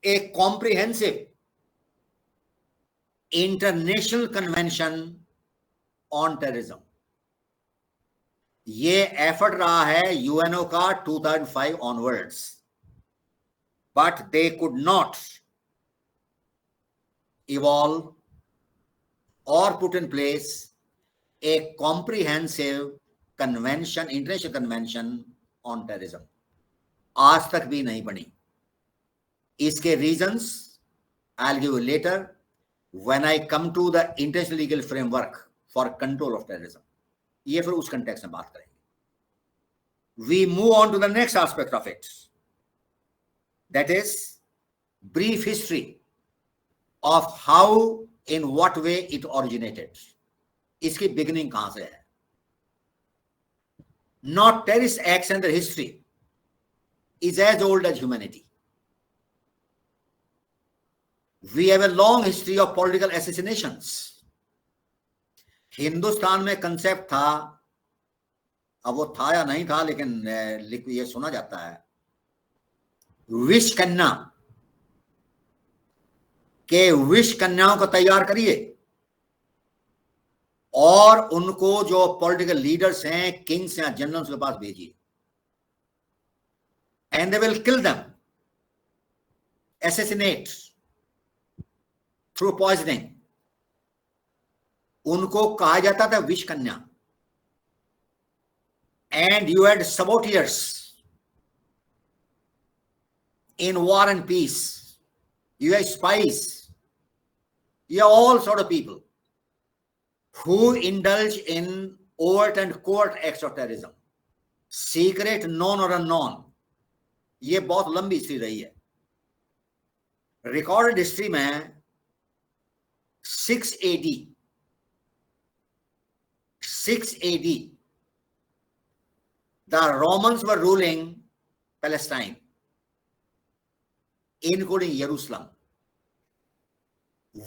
Speaker 1: a comprehensive international convention on terrorism. ये effort रहा है UNO का 2005 onwards, but they could not evolve or put in place a comprehensive convention, international convention on terrorism. आज तक भी नहीं बनी. इसके reasons I'll give you later when I come to the international legal framework for control of terrorism. ये फिर उस context में बात करेंगे. We move on to the next aspect of it. That is brief history of how, in what way it originated. इसकी beginning कहाँ से है? Not terrorist acts and their history is as old as humanity. We have a long history of political assassinations. Hindustan में concept था, अब वो था या नहीं था, लेकिन ये सुना जाता है, विष कन्या के विष कन्याओं को तैयार करिए और उनको जो पॉलिटिकल लीडर्स हैं, किंग्स या जनरल्स के पास भेजिए, and they will kill them, assassinate through poisoning. उनको कहा जाता था विष कन्या. and you had saboteurs in war and peace. You have spies. You have all sort of people who indulge in overt and covert acts of terrorism, secret, known or unknown. ये बहुत लंबी history रही है. Recorded history में 6 AD, the Romans were ruling Palestine, including Jerusalem,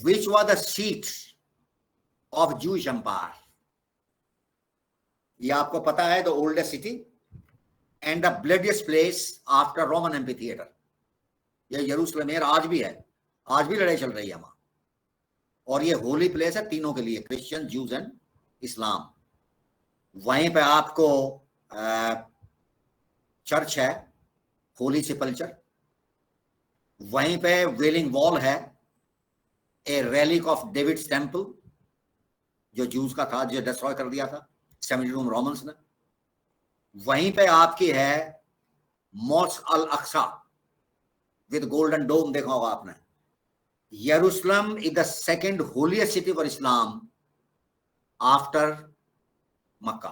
Speaker 1: which was the seat of Jewish empire. ये आपको पता है, the oldest city and the bloodiest place after Roman amphitheater. ये यरूशलेम है, आज भी है, आज भी लड़ाई चल रही है वहां. और ये होली प्लेस है तीनों के लिए, क्रिश्चियन, ज्यूज एंड इस्लाम. वहीं पे आपको चर्च है, होली सेपल्चर. वहीं पे वेलिंग वॉल है, ए रेलिक ऑफ डेविड्स टेम्पल, जो ज्यूज का था, जो डिस्ट्रॉय कर दिया था 72 रोमन्स ने. वहीं पे आपकी है mosque Al Aqsa with golden dome, देखा होगा आपने. यरूशलेम is the second holiest city for Islam after Mecca.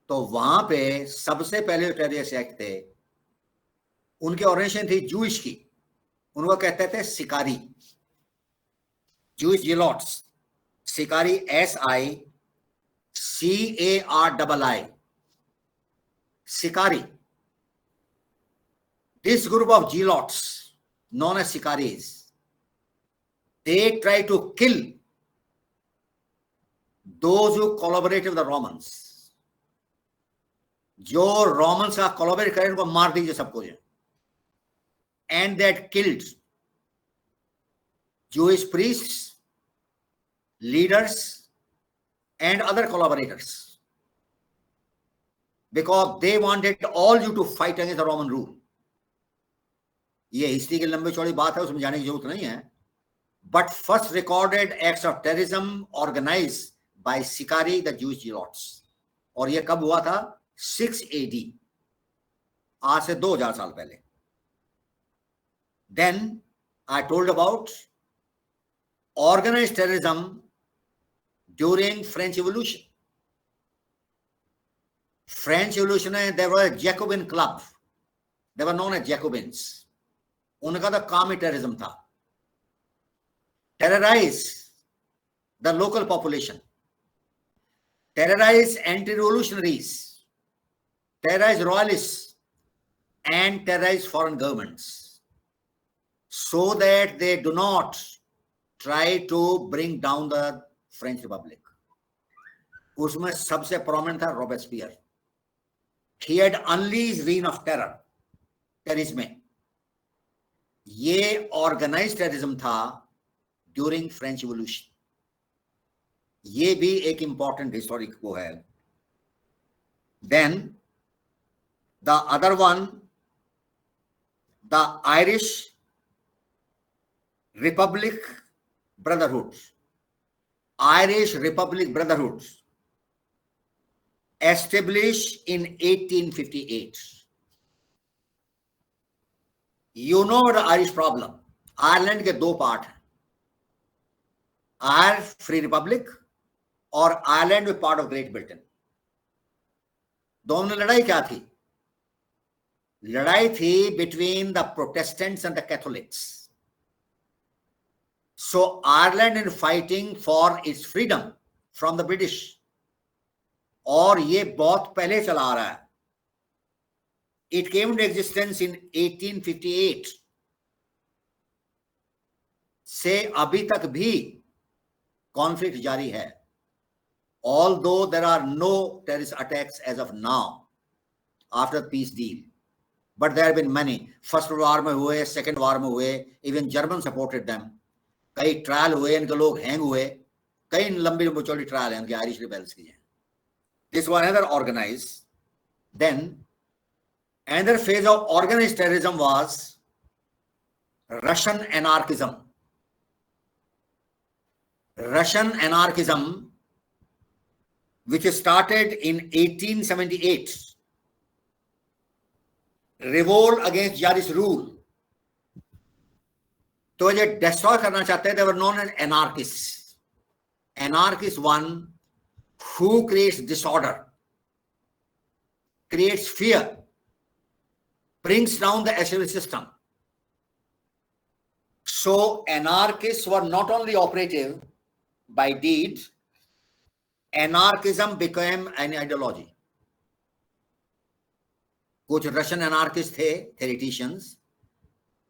Speaker 1: तो वहां पे सबसे पहले टेररिस्ट एक्ट थे, उनकी ऑर्गेनाइजेशन थी जूइश की, उनको कहते थे सिकारी, जूइश जिलॉट्स. सिकारी SICARII, Sicari. This group of zealots, known as Sicaris, they try to kill those who collaborate with the Romans. जो रोमन्स का कोलैबोरेट करें उनको मार दीजिए सबको. And that killed Jewish priests, leaders, and other collaborators, because they wanted all you to fight against the Roman rule. ये history की लंबी चौड़ी बात है, उसमें जाने की जरूरत नहीं है. But first recorded acts of terrorism organized by Sicari, the Jewish zealots. और ये कब हुआ था? 6 AD, आज से 2000 साल पहले. Then I told about organized terrorism during French Revolution. French Revolution, there was a Jacobin club. They were known as Jacobins. उनका तो काम ही टेररिज्म था. Terrorize the local population, terrorize anti-revolutionaries, terrorize royalists, and terrorize foreign governments, so that they do not try to bring down the French Republic. उसमें सबसे prominent था Robespierre. He had unleashed reign of terror, terrorism. ये organized terrorism था during French Revolution. ये भी एक important historic वो है. Then the other one, the Irish Republic Brotherhood. Irish Republic Brotherhood, established in 1858. You know the Irish problem. Ireland के दो part हैं, Irish Free Republic और Ireland with part of Great Britain. दोनों में लड़ाई क्या थी? लड़ाई थी between the Protestants and the Catholics. So Ireland is fighting for its freedom from the British. और ये बहुत पहले चला आ रहा है. It came into existence in 1858. से अभी तक भी conflict जारी है. Although there are no terrorist attacks as of now after the peace deal, but there have been many. First war में हुए, second war में हुए, even German supported them. कई ट्रायल हुए, इनके लोग हैंग हुए, कई लंबी चौड़ी ट्रायल है इनके आयरिश रिबेल्स की है. This was another organized. Then another phase of organized terrorism was Russian anarchism. Russian anarchism which started in 1878, revolt against Tsarist rule. तो ये डिस्ट्रॉय करना चाहते थे, they were known as anarchists. Anarchist one who creates disorder, creates fear, brings down the established system. So anarchists were not only operative by deed, anarchism became an ideology. कुछ Russian anarchist थे, थेरेटिशियंस,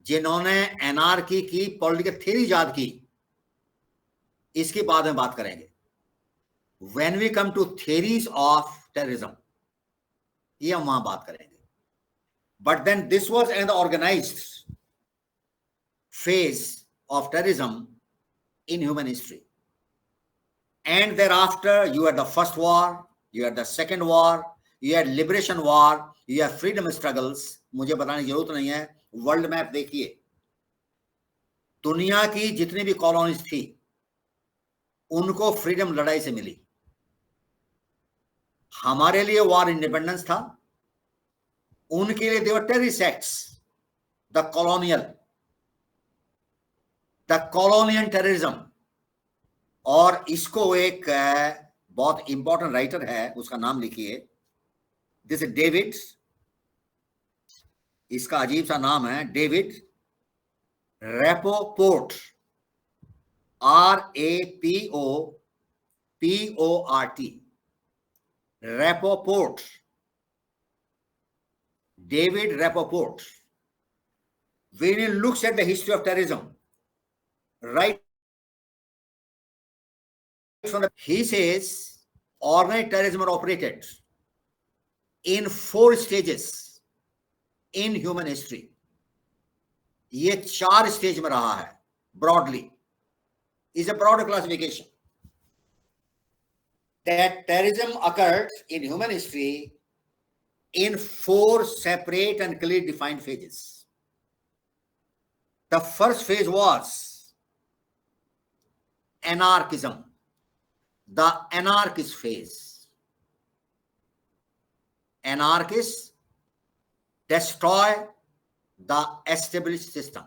Speaker 1: जिन्होंने anarchy की political theory इजाद की. इसके बाद में बात करेंगे. When we come to theories of terrorism, ये हम वहां बात करेंगे. But then this was an organized phase of terrorism in human history. And thereafter, you had the first war, you had the second war, you had liberation war, you had freedom struggles. मुझे बताने की जरूरत नहीं है. World map देखिए, दुनिया की जितनी भी कॉलोनीज थी उनको फ्रीडम लड़ाई से मिली. हमारे लिए वार इंडिपेंडेंस था, उनके लिए they were terrorist acts, the colonial terrorism. और इसको एक बहुत इंपॉर्टेंट राइटर है, उसका नाम लिखिए. दिस इज डेविड, इसका अजीब सा नाम है, David Rapoport, RAPOPORT, Rapoport, David Rappaport. When he looks at the history of terrorism, right from the, he says organized terrorism are operated in 4 stages in human history. ये 4 stage में रहा है. Broadly is a broader classification that terrorism occurred in human history in 4 separate and clearly defined phases. The first phase was anarchism, the anarchist phase. Anarchists destroy the established system.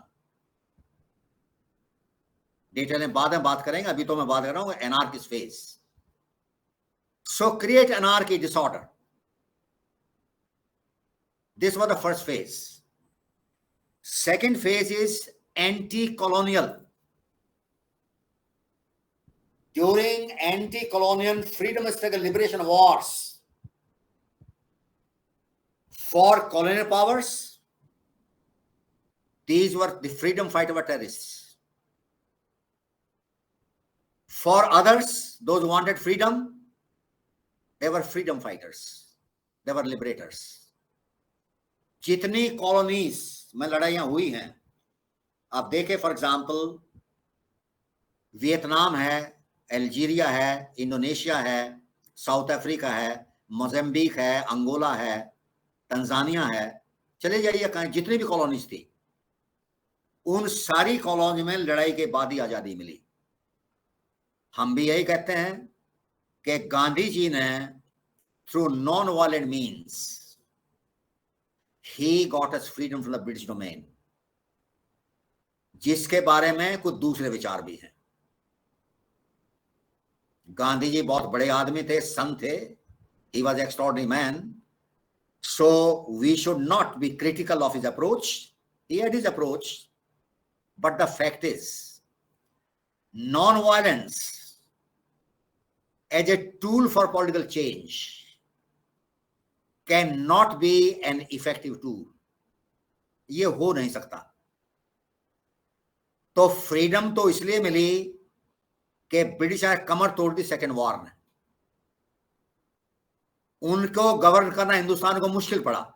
Speaker 1: Detail में बाद में बात करेंगे, अभी तो मैं बात कर रहा हूं anarchist phase. So create anarchy, disorder. This was the first phase. Second phase is anti-colonial. During anti-colonial freedom struggle liberation wars for colonial powers, these were the freedom fighter were terrorists. For others, those who wanted freedom, they were freedom fighters. They were liberators. जितनी colonies में लड़ाइयां हुई हैं, आप देखें, for example Vietnam है, Algeria है, Indonesia है, साउथ अफ्रीका है, मोज़ेम्बिक है, अंगोला है, तंजानिया है, चले जाइए कहीं, जितनी भी कॉलोनीज थी, उन सारी कॉलोनी में लड़ाई के बाद ही आजादी मिली. हम भी यही कहते हैं कि गांधी जी ने through non violent means he got us freedom from the British domain, जिसके बारे में कुछ दूसरे विचार भी हैं. गांधी जी बहुत बड़े आदमी थे, संत थे. He was an extraordinary man. So we should not be critical of his approach. He had his approach. But the fact is, non-violence as a tool for political change cannot be an effective tool. ये हो नहीं सकता. तो freedom तो इसलिए मिली कि British ने कमर तोड़ दी सेकेंड वॉर में. उनको गवर्न करना हिंदुस्तान को मुश्किल पड़ा.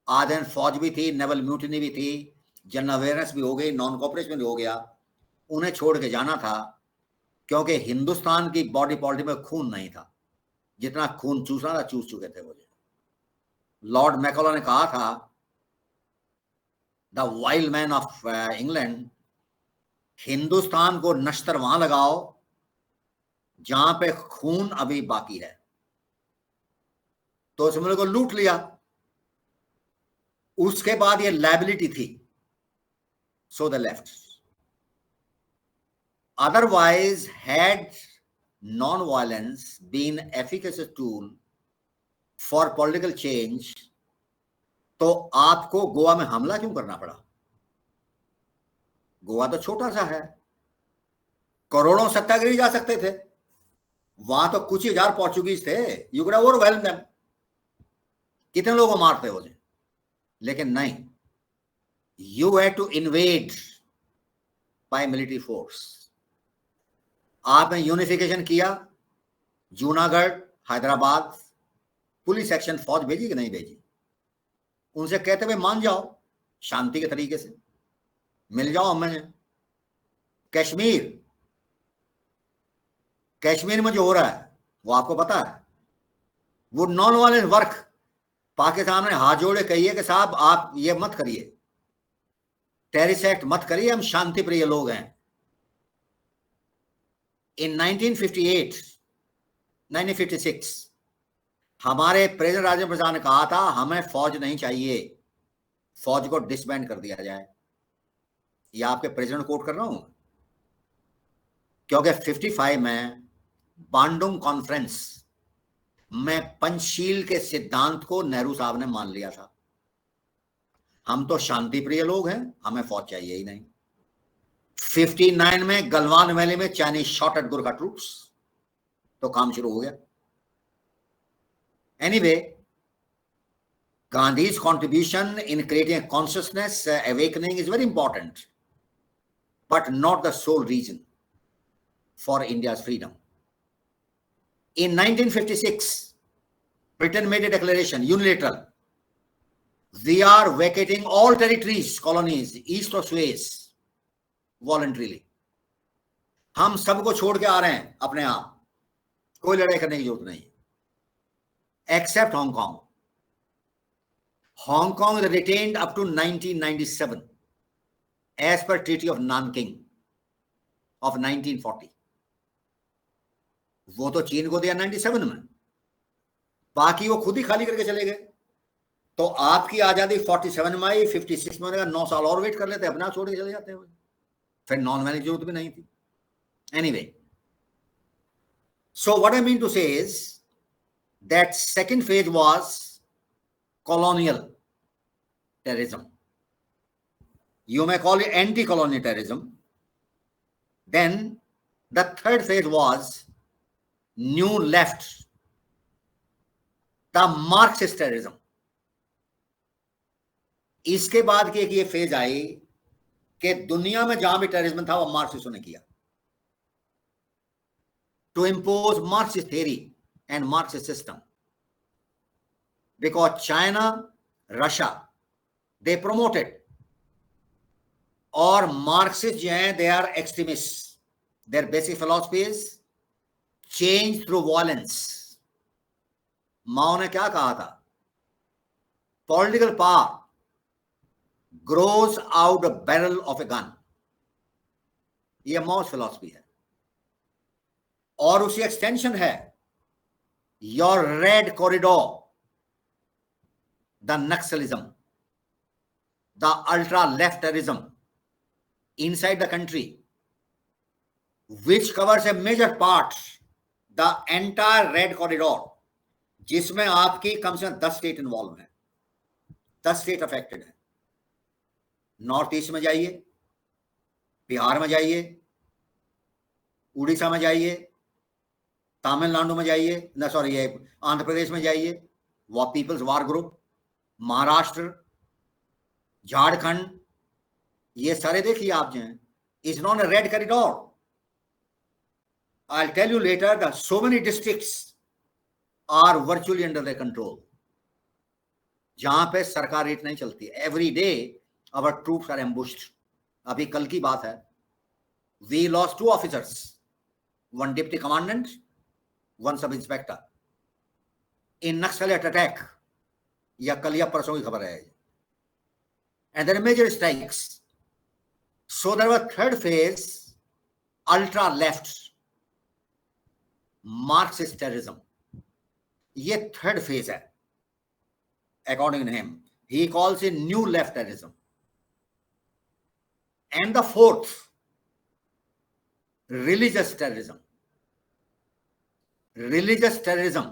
Speaker 1: आधे फौज भी थी, नेवल म्यूटिनी भी थी, जनरल अवेयरनेस भी हो गई, नॉन कॉपरेशन भी हो गया. उन्हें छोड़ के जाना था क्योंकि हिंदुस्तान की बॉडी पॉलिटिक्स में खून नहीं था. जितना खून चूसना था चूस चुके थे वो. लॉर्ड मैकॉले ने कहा था, the wild man of England, Hindustan को नश्तर वहां लगाओ जहां पे खून अभी बाकी है, तो उस मुल्क को लूट लिया। उसके बाद ये लायबिलिटी थी, so the left. Otherwise had non violence been efficacious tool for political change, तो आपको गोवा में हमला क्यों करना पड़ा? गोवा तो छोटा सा है, करोड़ों सत्याग्रही जा सकते थे, वहां तो कुछ ही हजार पोर्चुगीज थे, you could have overwhelmed them, कितने लोगों को मारते हो? लेकिन नहीं, you had to invade by military force. आपने यूनिफिकेशन किया, जूनागढ़, हैदराबाद, पुलिस एक्शन फौज भेजी कि नहीं भेजी? उनसे कहते हुए मान जाओ, शांति के तरीके से मिल जाओ हमें। कश्मीर में जो हो रहा है वो आपको पता है, वो नॉन वायलेंस वर्क। पाकिस्तान ने हाथ जोड़े कहिए कि साहब आप ये मत करिए, टेररिस्ट एक्ट मत करिए, हम शांति प्रिय लोग हैं। इन 1958, 1956 हमारे प्रेसिडेंट राजेंद्र प्रसाद ने कहा था हमें फौज नहीं चाहिए, फौज को डिसबैंड कर दिया जाए। ये आपके प्रेसिडेंट कोट कर रहा हूं, क्योंकि 55 में बांडुंग कॉन्फ्रेंस में पंचशील के सिद्धांत को नेहरू साहब ने मान लिया था। हम तो शांति प्रिय लोग हैं, हमें फौज चाहिए ही नहीं। 59 में गलवान वैली में Chinese shot at Gurkha troops, तो काम शुरू हो गया। Anyway, Gandhi's contribution in creating a consciousness awakening is very important, but not the sole reason for India's freedom. In 1956, Britain made a declaration, unilateral. We are vacating all territories, colonies, east of Suez, voluntarily. हम सबको छोड़ के आ रहे हैं अपने आप, कोई लड़ाई करने की जरूरत नहीं, except Hong Kong. Hong Kong is retained up to 1997 as per Treaty of Nanking of 1940. वो तो चीन को दिया 97 में, बाकी वो खुद ही खाली करके चले गए। तो आपकी आजादी 47 में आई, 56 में 9 साल और वेट कर लेते, अपना छोड़ के चले जाते हैं, फिर नॉन वैलिड जरूरत भी नहीं थी। Anyway, so what I mean to say is that second phase was colonial terrorism. You may call it anti-colonial terrorism. Then the third phase was new left, the Marxist terrorism. इसके बाद की एक ये phase I कि दुनिया में जहां भी टेररिज्म था वो मार्क्सिस्टों ने किया, to impose Marxist theory and Marxist system. Because China, Russia, they promoted, और Marxists जो हैं, they are extremists. Their basic philosophy is change through violence. माओ ने क्या कहा था? Political power grows out of barrel of a gun. ये माओ's philosophy है, और उसी एक्सटेंशन है your red corridor, the Naxalism, the ultra-left terrorism inside the country, which covers a major part, the entire red corridor, जिसमें आपकी कम से कम 10 state involve है, 10 state affected है। नॉर्थ ईस्ट में जाइए, बिहार में जाइए, उड़ीसा में जाइए, तमिलनाडु में जाइए, ना सॉरी ये आंध्र प्रदेश में जाइए, वो people's war group, Maharashtra, Jharkhand, ये सारे देखिए आप जो हैं, is not a red corridor. I will tell you later that so many districts are virtually under the control, जहां पे सरकार रेट नहीं चलती। Every day our troops are ambushed. अभी कल की बात है, we lost 2 officers, 1 deputy commandant, 1 sub inspector in Naxal attack, या कल या परसों की खबर है। And there major strikes. So there was third phase, ultra left, Marxist terrorism, ये थर्ड फेज है according to him. He calls it new left terrorism. And the fourth, religious terrorism. Religious terrorism.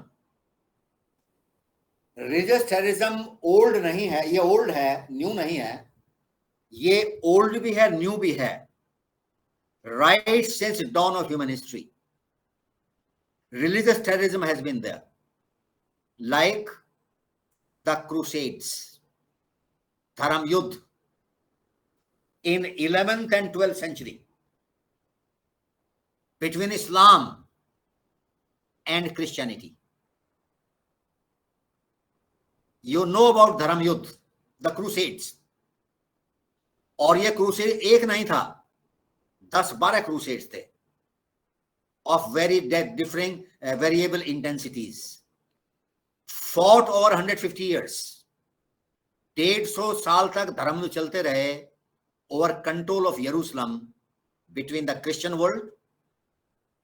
Speaker 1: Religious terrorism old नहीं है, ये old है, new नहीं है. ये old भी है, new भी है. Right since dawn of human history. Religious terrorism has been there. Like the Crusades, Dharam Yudh in 11th and 12th century between Islam and Christianity. You know about Dharam Yudh, the Crusades. और ये crusade एक नहीं था, 10-12 crusades थे of very differing variable intensities. Fought over 150 years. 150 साल तक धर्म चलते रहे over control of Jerusalem between the Christian world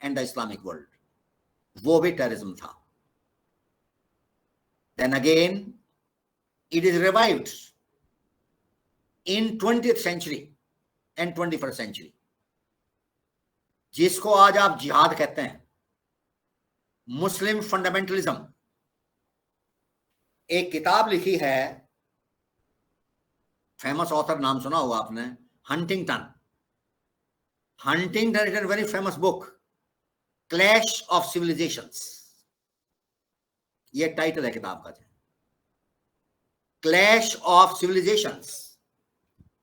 Speaker 1: and the Islamic world. वो भी टेररिज्म था. Then again, it is revived in 20th century and 21st century. जिसको आज आप जिहाद कहते हैं, मुस्लिम फंडामेंटलिज्म. एक किताब लिखी है, फेमस ऑथर नाम सुना होगा आपने, Huntington. Huntington is a very famous book, clash of civilisations. ये टाइटल है किताब का, clash of civilisations.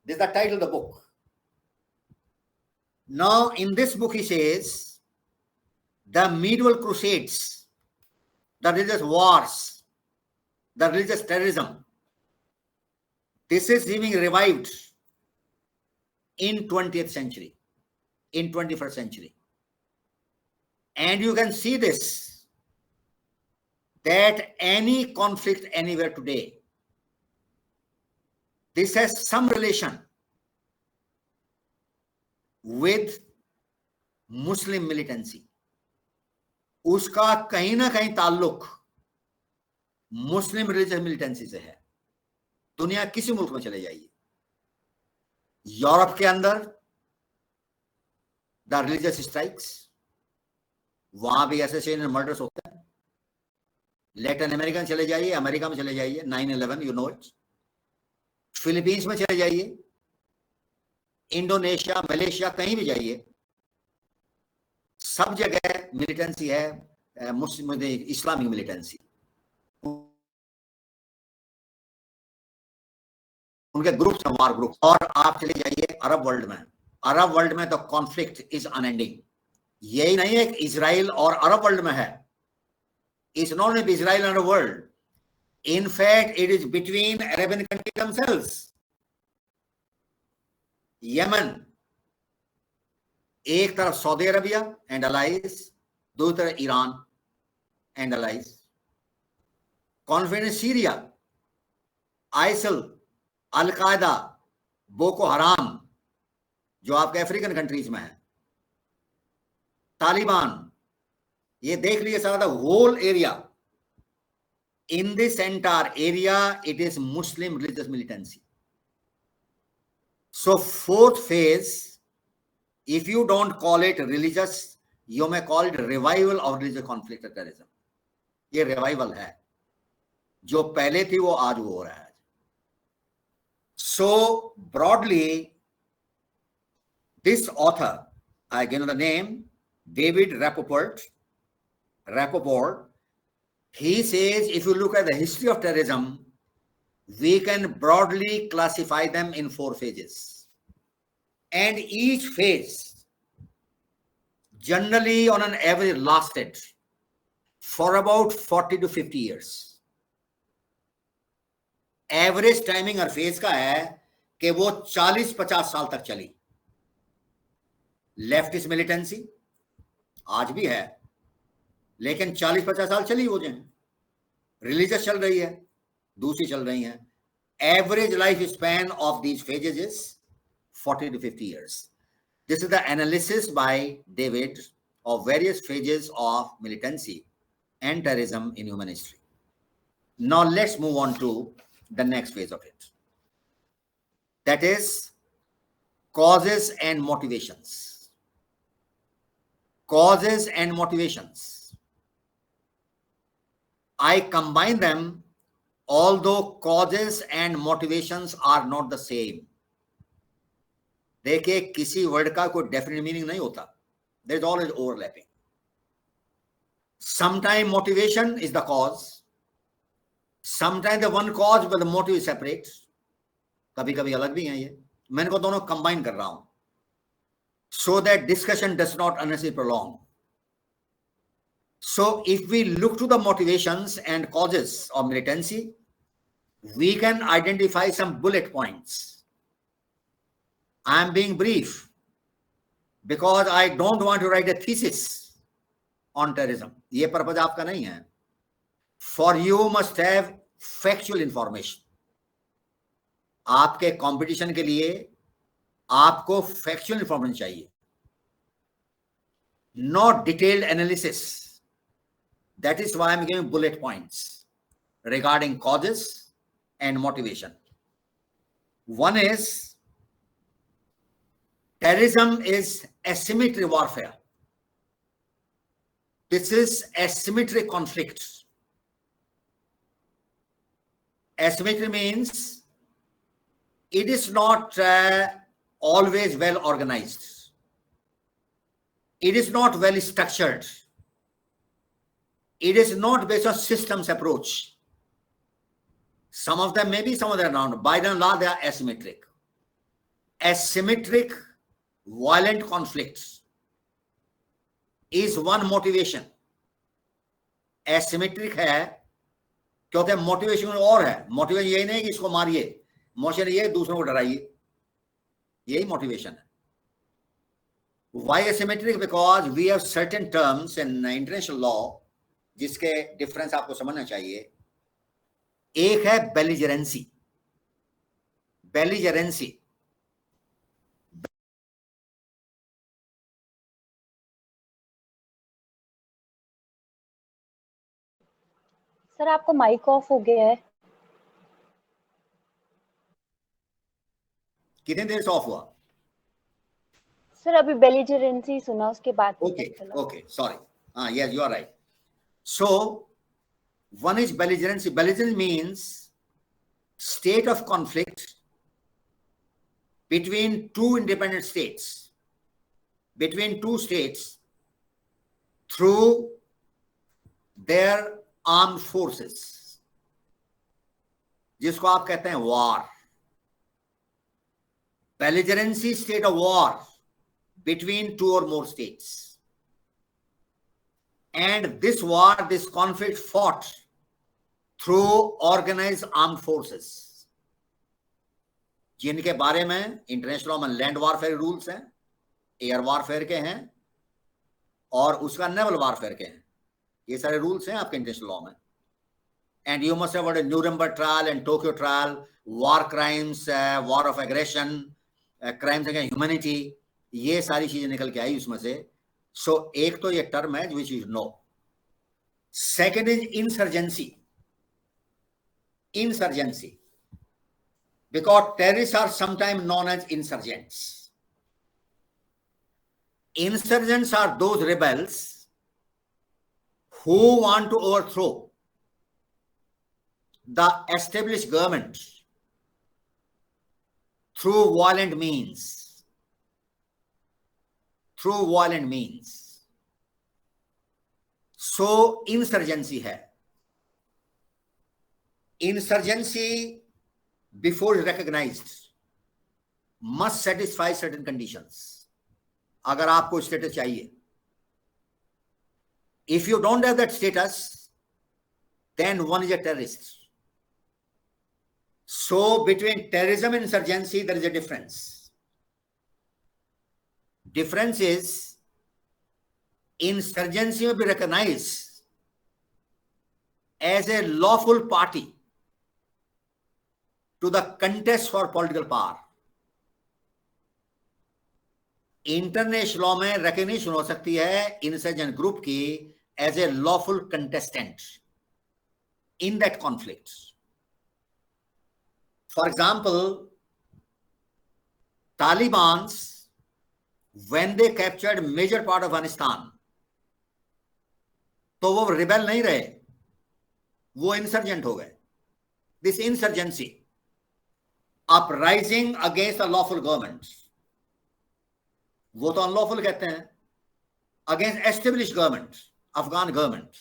Speaker 1: This is the title of the book. Now in this book he says the medieval crusades, the religious wars, the religious terrorism, this is being revived in 20th century, in 21st century. And you can see this, that any conflict anywhere today, this has some relation with Muslim militancy. उसका कहीं ना कहीं ताल्लुक मुस्लिम religious militancy से है. दुनिया किसी मुल्क में चले जाइए, यूरोप के अंदर द रिलीजियस स्ट्राइक्स, वहां भी असैसिनेशन मर्डर्स होते हैं. लैटिन अमेरिका में चले जाइए, अमेरिका में चले जाइए, 9/11 यू नो इट. फिलीपींस में चले जाइए, इंडोनेशिया, मलेशिया, कहीं भी जाइए, सब जगह मिलिटेंसी है, मुस्लिम इस्लामिक मिलिटेंसी. उनके ग्रुप्स हैं, वार ग्रुप. और आप चले जाइए अरब वर्ल्ड में, अरब वर्ल्ड में तो कॉन्फ्लिक्ट इज अनएंडिंग. यही नहीं है कि इजराइल और अरब वर्ल्ड में है. It's not only Israel and world, in fact it is between Arabian country themselves. Yemen, एक तरफ सऊदी अरबिया एंड अलाइज, दूसरी तरफ Iran and allies. Conflict in Syria, ISIL, al Qaeda, Boko Haram जो आपके African countries में है, तालिबान, ये देख लीजिए सारा whole area. In this entire area it is Muslim religious militancy. So fourth phase, if you don't call it religious, you may call it revival of religious conflict or terrorism. ये revival है, जो पहले थी वो आज वो हो रहा है. So broadly, this author, I give the name, David Rappaport, he says if you look at the history of terrorism, we can broadly classify them in 4 phases. And each phase generally on an average lasted for about 40 to 50 years. Average timing और phase का है कि वो 40-50 साल तक चली. Leftist militancy आज भी है, लेकिन 40-50 साल चली. वो जो रिलीजियस चल रही है, दूसरी चल रही हैं. Average life span of these phases is 40 to 50 years. This is the analysis by David of various phases of militancy and terrorism in human history. Now let's move on to the next phase of it. That is causes and motivations. Causes and motivations. I combine them, although causes and motivations are not the same. देखिए, किसी word का कोई definite meaning नहीं होता. There is always overlapping. Sometimes motivation is the cause. Sometimes the one cause but the motive is separate. कभी कभी अलग भी हैं ये. मैं इनको दोनों कंबाइन कर रहा हूं, so that discussion does not unnecessarily prolong. So if we look to the motivations and causes of militancy, we can identify some bullet points. I am being brief because I don't want to write a thesis on terrorism. ये purpose आपका नहीं है. For you must have factual information. आपके competition के लिए आपको factual information चाहिए, not detailed analysis. That is why I am giving bullet points regarding causes and motivation. One is terrorism is asymmetric warfare. This is asymmetric conflict. Asymmetry means it is not always well organized. It is not well structured. It is not based on systems approach. Some of them maybe, some of them not. By and large, they are asymmetric. Asymmetric violent conflicts is one motivation. Asymmetric है क्योंकि motivation और है. Motivation यही नहीं कि इसको मारिए, motion ये दूसरों को डराइए, यही मोटिवेशन है. Why asymmetric? Because we have certain terms in international law जिसके डिफरेंस आपको समझना चाहिए. एक है बेलिजरेंसी. बेलिजरेंसी
Speaker 4: सर आपका माइक ऑफ हो गया है.
Speaker 1: कितने देर से ऑफ हुआ?
Speaker 4: सर अभी बेलिजरेंसी सुना, उसके बाद.
Speaker 1: Okay, sorry. Yes, you are right. So one is belligerency. Belligerence means state of conflict between two independent states, between two states through their armed forces, जिसको आप कहते हैं war. Belligerency, state of war between two or more states. And this war, this conflict fought through organized armed forces, जिनके बारे में international law में land warfare rules हैं, air warfare के हैं और उसका नेवल वारफेयर के हैं. ये सारे रूल्स हैं आपके इंटरनेशनल लॉ में. And you must have Nuremberg trial and Tokyo trial, war crimes, war of aggression, crimes against humanity, ये सारी चीजें निकल के आई उसमें से. सो एक तो ये टर्म है which is known. Second is insurgency. Insurgency because terrorist are sometime known as insurgents. Insurgents are those rebels who want to overthrow the established government through violent means. Through violent means. So insurgency है. Insurgency, before recognized, must satisfy certain conditions. अगर आपको status चाहिए, if you don't have that status, then one is a terrorist. So between terrorism and insurgency, there is a difference. Difference is insurgency will be recognized as a lawful party to the contest for political power. International law में recognition हो सकती है insurgent group की as a lawful contestant in that conflict. For example, Taliban's, when they captured major part of Afghanistan, तो वो rebel नहीं रहे, वो इंसर्जेंट हो गए. This insurgency, uprising against a lawful government, वो तो अनलॉफुल कहते हैं, against establish government, Afghan government.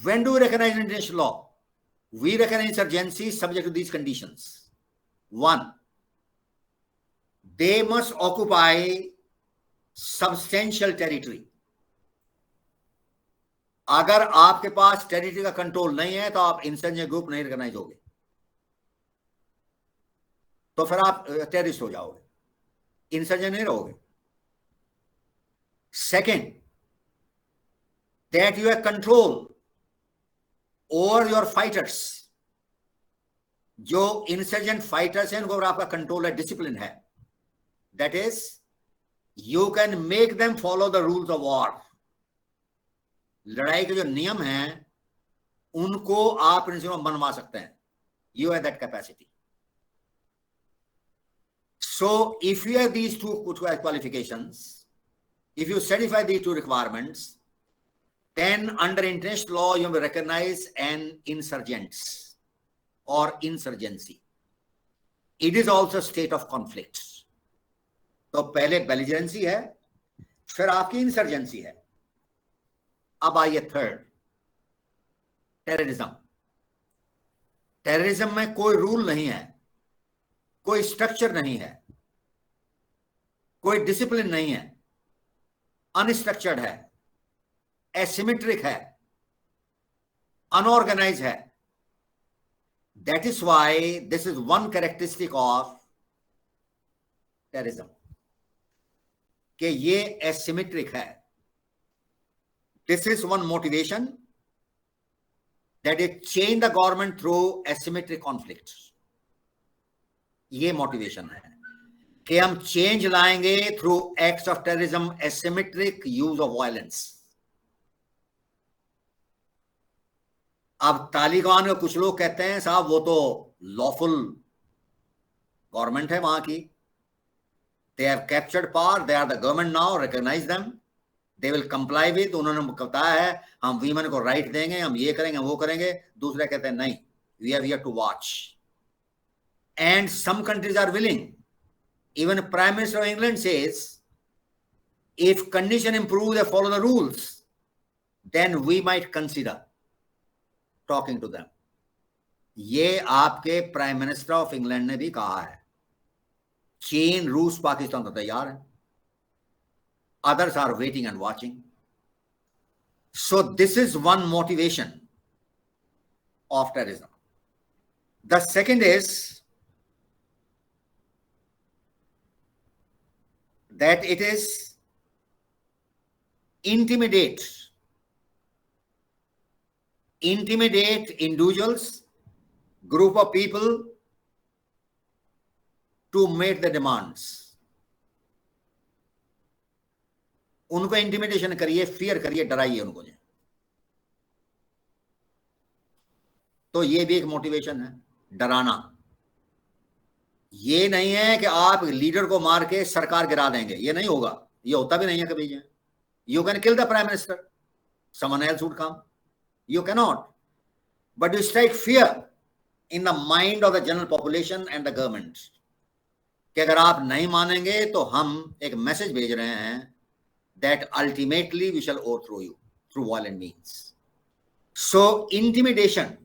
Speaker 1: When do we recognize international law? We recognize insurgency subject to these conditions. One, they must occupy substantial territory. अगर आपके पास territory का control नहीं है तो आप इंसर्जेंट ग्रुप नहीं रिकॉग्नाइज होगे, तो फिर आप टेररिस्ट हो जाओगे, इंसर्जेंट नहीं रहोगे. Second, that you have control over your fighters. जो इंसर्जेंट फाइटर्स हैं उनको आपका कंट्रोल है, डिसिप्लिन है. That is, you can make them follow the rules of war. लड़ाई के जो नियम हैं उनको आप मनवा सकते हैं. You have that capacity. So if you have these two qualifications, if you satisfy these two requirements, then under international law you will recognize an insurgents or insurgency. It is also a state of conflict. तो पहले बेलिजरेंसी है, फिर आपकी insurgency है. अब आइए third, terrorism. Terrorism में कोई रूल नहीं है, कोई स्ट्रक्चर नहीं है, कोई डिसिप्लिन नहीं है, अनस्ट्रक्चर्ड है, एसिमेट्रिक है, अनऑर्गेनाइज है. That is why this is one characteristic of terrorism कि ये एसिमेट्रिक है. This is one motivation, that is change the government through asymmetric conflict. ये मोटिवेशन है कि हम चेंज लाएंगे through acts of terrorism, asymmetric use of violence. अब तालिबान में कुछ लोग कहते हैं साहब वो तो लॉफुल गवर्नमेंट है वहां की, they have captured power, they are the government now, recognize them, they will comply with. उन्होंने बताया है हम वीमेन को राइट देंगे, हम ये करेंगे, वो करेंगे. दूसरे कहते हैं नहीं, we are here to watch. And some countries are willing. Even Prime Minister of England says if condition improve, they follow the rules, then we might consider talking to them. ये आपके प्राइम मिनिस्टर ऑफ इंग्लैंड ने भी कहा है. चीन, रूस, पाकिस्तान तो तैयार है. Others are waiting and watching. So this is one motivation of terrorism. The second is that it is intimidate individuals, group of people to meet the demands. उनको इंटिमिडेशन करिए, फियर करिए, डराइए उनको. तो ये भी एक मोटिवेशन है, डराना. ये नहीं है कि आप लीडर को मार के सरकार गिरा देंगे, ये नहीं होगा, ये होता भी नहीं है कभी. You can kill the prime minister, someone else would come. You cannot, but you strike fear in the mind of the general population and the government. कि अगर आप नहीं मानेंगे तो हम एक मैसेज भेज रहे हैं that ultimately we shall overthrow you through violent means. So intimidation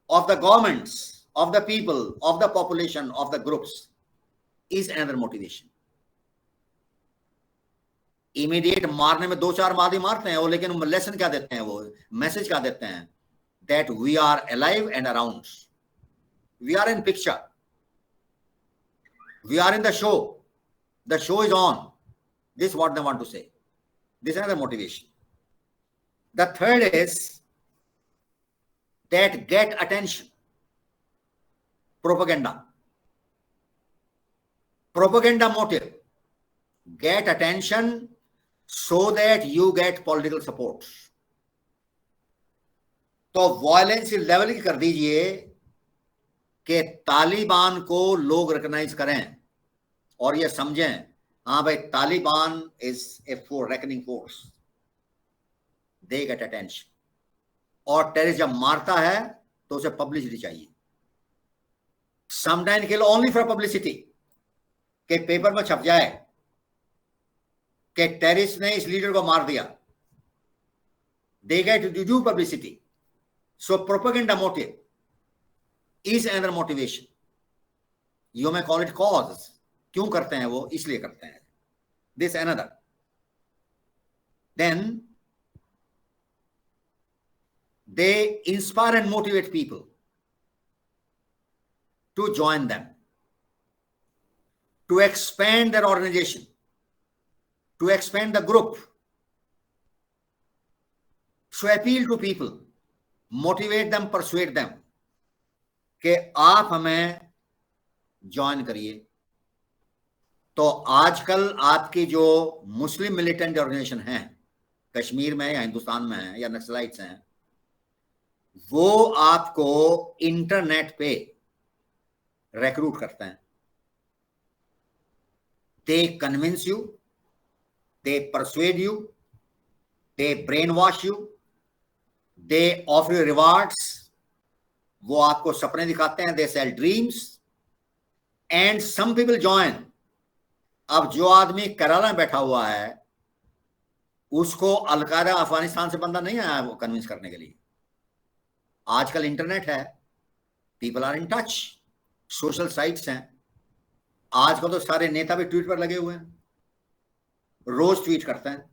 Speaker 1: of the governments, of the people, of the population, of the groups is another motivation. Immediate मारने में 2-4 मादी मारते हैं वो, लेकिन लेसन क्या देते हैं, वो मैसेज क्या देते हैं, that we are alive and around, we are in picture, we are in the show is on. This what they want to say. This is the motivation. The third is that get attention, propaganda. Propaganda motive, get attention so that you get political support. तो violence level की कर दीजिए कि तालिबान को लोग recognise करें और ये समझें, हाँ भाई Taliban is a four reckoning force, they get attention. और टेररिस्ट जब मारता है तो उसे पब्लिसिटी चाहिए, sometime kill only for publicity, के पेपर में छप जाए कि टेररिस्ट ने इस लीडर को मार दिया, they get due publicity. So propaganda motive is another motivation. You may call it cause. क्यों करते हैं वो? इसलिए करते हैं. This another. Then they inspire and motivate people to join them, to expand their organization, to expand the group. So appeal to people, motivate them, persuade them कि आप हमें ज्वाइन करिए। तो आजकल आपकी जो मुस्लिम मिलिटेंट ऑर्गेनाइजेशन हैं कश्मीर में या हिंदुस्तान में है या नक्सलाइट्स हैं, वो आपको इंटरनेट पे रिक्रूट करते हैं। They convince you, they persuade you, they brainwash you, they offer you rewards, वो आपको सपने दिखाते हैं, they sell dreams and some people join. अब जो आदमी कराला में बैठा हुआ है उसको अलकायदा अफगानिस्तान से बंदा नहीं आया वो कन्विंस करने के लिए। आजकल इंटरनेट है, people are in touch, social sites हैं। आजकल तो सारे नेता भी ट्वीट पर लगे हुए हैं, रोज ट्वीट करते हैं,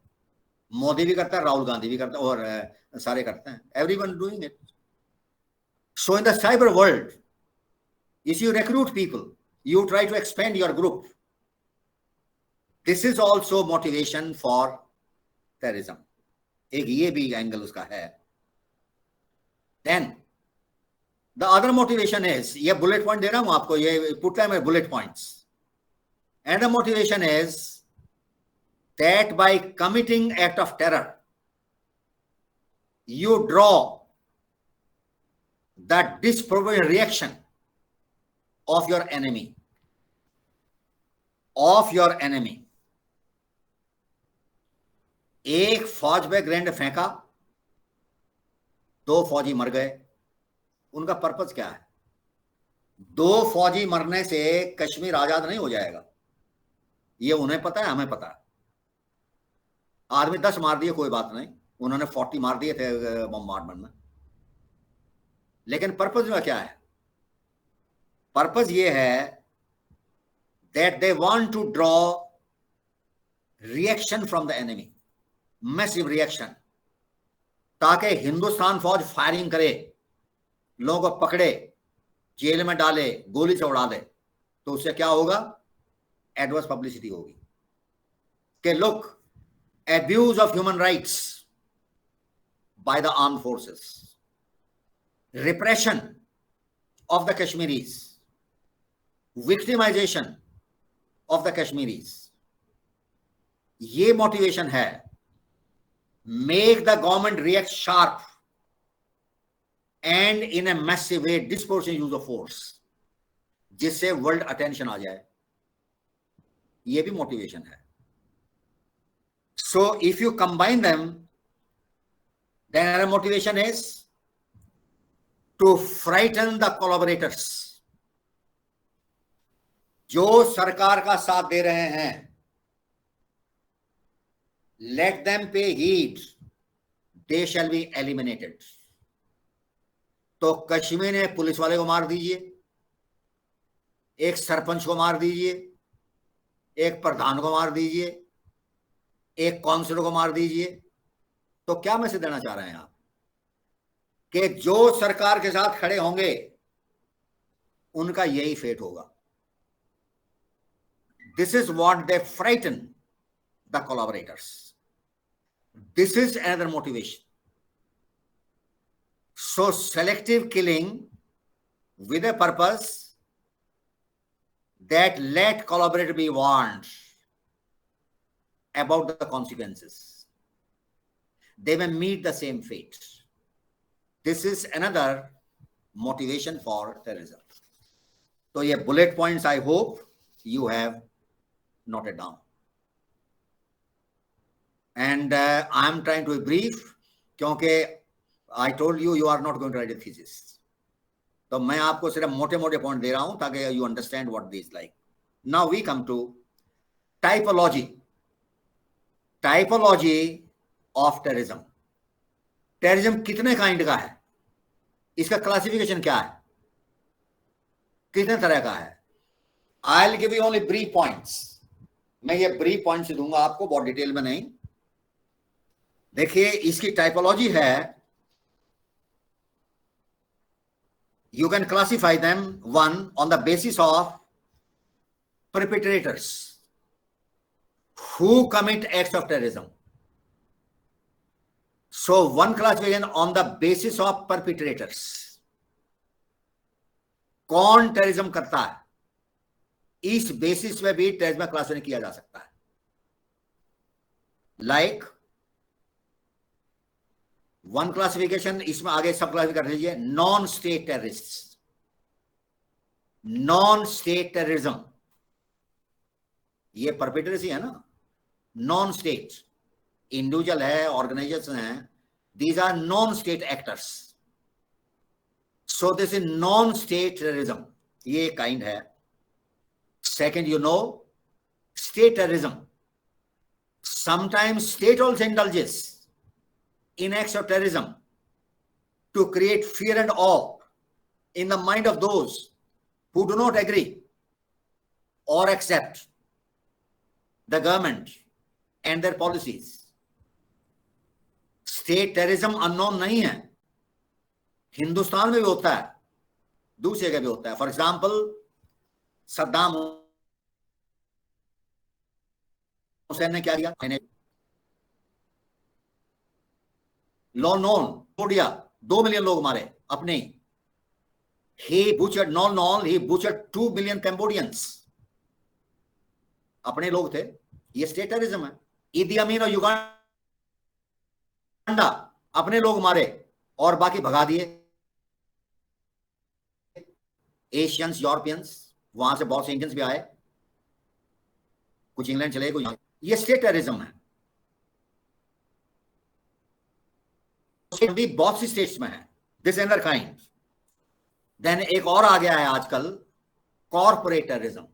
Speaker 1: मोदी भी करता है, राहुल गांधी भी करता है और सारे करते हैं, everyone doing it. So in the cyber world, if you recruit people, you try to expand your group. This is also motivation for terrorism. एक ये भी एंगल उसका है। Then the other motivation is, ये बुलेट पॉइंट दे रहा हूं आपको, ये put them as bullet points. And the motivation is that by committing act of terror, you draw the disproportionate reaction of your enemy, एक फौज पे ग्रेनेड फेंका, 2 फौजी मर गए, उनका पर्पस क्या है? 2 फौजी मरने से कश्मीर आजाद नहीं हो जाएगा, ये उन्हें पता है, हमें पता है। आदमी 10 मार दिए कोई बात नहीं, उन्होंने 40 मार दिए थे बम्बार्डमेंट में, लेकिन पर्पस में क्या है? पर्पस ये है that they want to draw reaction from the enemy, massive reaction, ताकि हिंदुस्तान फौज फायरिंग करे, लोगों को पकड़े, जेल में डाले, गोली से उड़ा दे, तो उससे क्या होगा? एडवर्स पब्लिसिटी होगी कि look, abuse of human rights by the armed forces, repression of the Kashmiris, victimization of the Kashmiris, ये मोटिवेशन है। Make the government react sharp and in a massive way, disproportionate use of force, जिससे world attention आ जाए, ये भी motivation है। So if you combine them, then another motivation is to frighten the collaborators, जो सरकार का साथ दे रहे हैं, let them pay heed, they shall be eliminated। तो कश्मीर में पुलिस वाले को मार दीजिए, एक सरपंच को मार दीजिए, एक प्रधान को मार दीजिए, एक काउंसिलर को मार दीजिए, तो क्या मैसेज देना चाह रहे हैं आप? कि जो सरकार के साथ खड़े होंगे उनका यही फेट होगा। This is what they frighten the collaborators. This is another motivation. So selective killing with a purpose that let collaborator be warned about the consequences. They may meet the same fate. This is another motivation for terrorism. So ये bullet points I hope you have noted down. And I am trying to be brief क्योंकि I told you are not going to write a thesis. तो मैं आपको सिर्फ मोटे मोटे point दे रहा हूं ताकि you understand what this is like. Now we come to typology. Typology of terrorism. Terrorism कितने काइंड का है, इसका क्लासिफिकेशन क्या है, कितने तरह का है? I will give you only brief points. मैं ये ब्रीफ पॉइंट्स दूंगा आपको, बहुत डिटेल में नहीं. देखिए इसकी टाइपोलॉजी है, you can classify them one on the basis of perpetrators who commit acts of terrorism. So one classification on the basis of perpetrators. कौन टेररिज्म करता है, इस बेसिस पे भी टेररिज्म क्लासिफाई किया जा सकता है. लाइक वन क्लासिफिकेशन, इसमें आगे सब क्लासिफाई कर लीजिए, non state terrorist. Non state terrorism ये परपेट्रेटर्स ही है ना. नॉन स्टेट इंडिविजुअल है, ऑर्गेनाइजेशन है, these are non state actors. So this is non state terrorism, ये काइंड है. Second, you know state terrorism. Sometimes state also indulges in acts of terrorism to create fear and awe in the mind of those who do not agree or accept the government and their policies. State terrorism unknown नहीं है, हिंदुस्तान में भी होता है, दूसरी जगह भी होता है. फॉर एग्जाम्पल सद्दाम हुसैन ने क्या किया, लॉ नॉन कोडिया 2 मिलियन लोग मारे अपने. he butchered he butchered 2 million Cambodians. अपने लोग थे. ये स्टेट टेररिज्म है. ईदी अमीन और युगांडा अपने लोग मारे और बाकी भगा दिए. एशियंस, यूरोपियंस, वहां से बहुत से इंडियंस भी आए, कुछ इंग्लैंड चले, कुछ. ये स्टेट टेररिज्म है. भी बहुत सी स्टेट्स में है. This another kind. देन एक और आ गया है आजकल, कॉर्पोरेट टेररिज्म.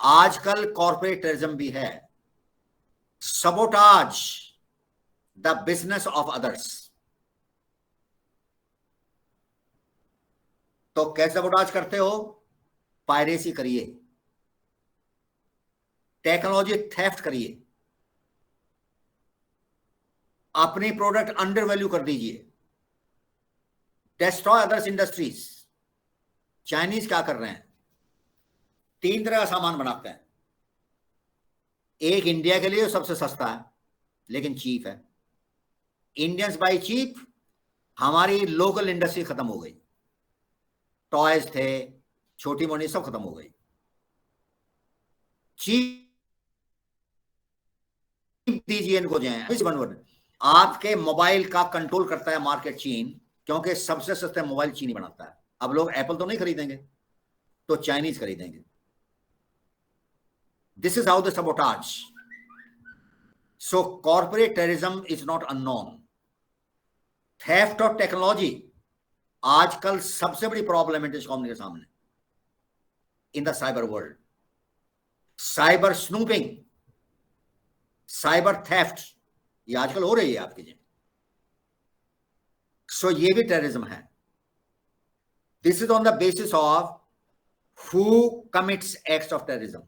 Speaker 1: आजकल कॉर्पोरेट टेररिज्म भी है. Sabotage the business of others. तो कैसे सबोटाज करते हो? पायरेसी करिए, टेक्नोलॉजी थेफ्ट करिए, अपनी प्रोडक्ट अंडर वैल्यू कर दीजिए, डिस्ट्रॉय अदर्स इंडस्ट्रीज. चाइनीज क्या कर रहे हैं? 3 तरह का सामान बनाते हैं. एक इंडिया के लिए सबसे सस्ता है लेकिन चीप है. Indians buy cheap. हमारी लोकल इंडस्ट्री खत्म हो गई. टॉयज थे, छोटी मोटी सब खत्म हो गई. चीप दीजिए इनको. जो आपके मोबाइल का कंट्रोल करता है मार्केट चीन, क्योंकि सबसे सस्ते मोबाइल चीन ही बनाता है. अब लोग एप्पल तो नहीं खरीदेंगे, तो चाइनीज खरीदेंगे. This is how the sabotage. So corporate terrorism is not unknown. Theft of technology आजकल सबसे बड़ी प्रॉब्लम है डिजिटल कॉमन के सामने in the cyber world. Cyber snooping, cyber theft, ये आजकल हो रही है आपकी जी. सो ये भी टेररिज्म है. This is on the basis of who commits acts of terrorism,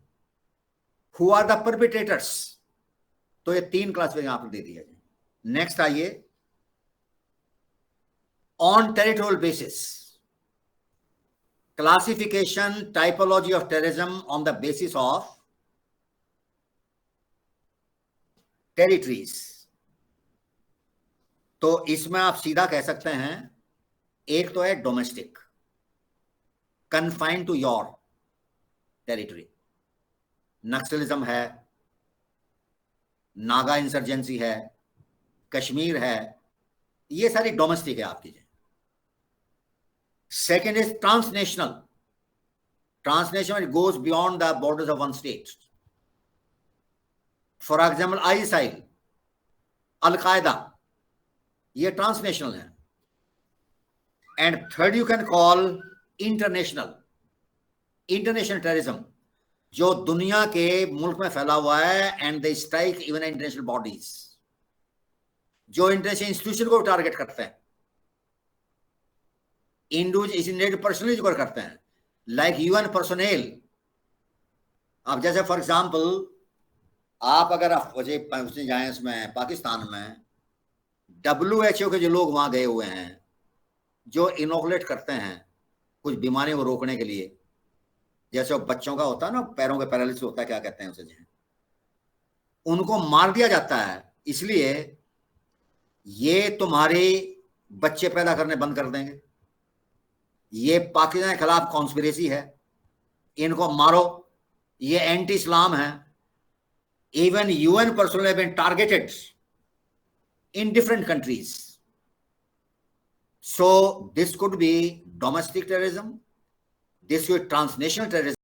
Speaker 1: who are the perpetrators. तो ये 3 क्लासिफिकेशन आपको दे दिया है. नेक्स्ट आइए, on territorial basis. Classification typology of terrorism on the basis of territories. तो इसमें आप सीधा कह सकते हैं, एक तो है domestic, confined to your territory. Naxalism है, नागा इंसर्जेंसी है, कश्मीर है, ये सारी डोमेस्टिक है आपकी। Second is transnational. Transnational, it goes beyond the borders of one state. For example ISI, al Qaeda, ये ट्रांसनेशनल है। And third you can call international. International terrorism जो दुनिया के मुल्क में फैला हुआ है, and they strike even international bodies, जो इंटरनेशनल इंस्टीट्यूशन को टारगेट करते हैं, इंडिविजुअल पर्सनली जो करते हैं, लाइक यूएन पर्सोनेल। अब जैसे फॉर एग्जांपल आप अगर उसने जाए इसमें पाकिस्तान में, WHO के जो लोग वहां गए हुए हैं, जो इनोकुलेट करते हैं कुछ बीमारियों को रोकने के लिए, जैसे वो बच्चों का होता है ना, पैरों का पैरालिसिस होता है, क्या कहते हैं उसे, उनको मार दिया जाता है, इसलिए ये तुम्हारे बच्चे पैदा करने बंद कर देंगे, ये पाकिस्तान के खिलाफ कॉन्स्पिरेसी है, इनको मारो, ये एंटी इस्लाम है। Even UN personnel have been targeted in different countries. So this could be domestic terrorism, this could be transnational terrorism.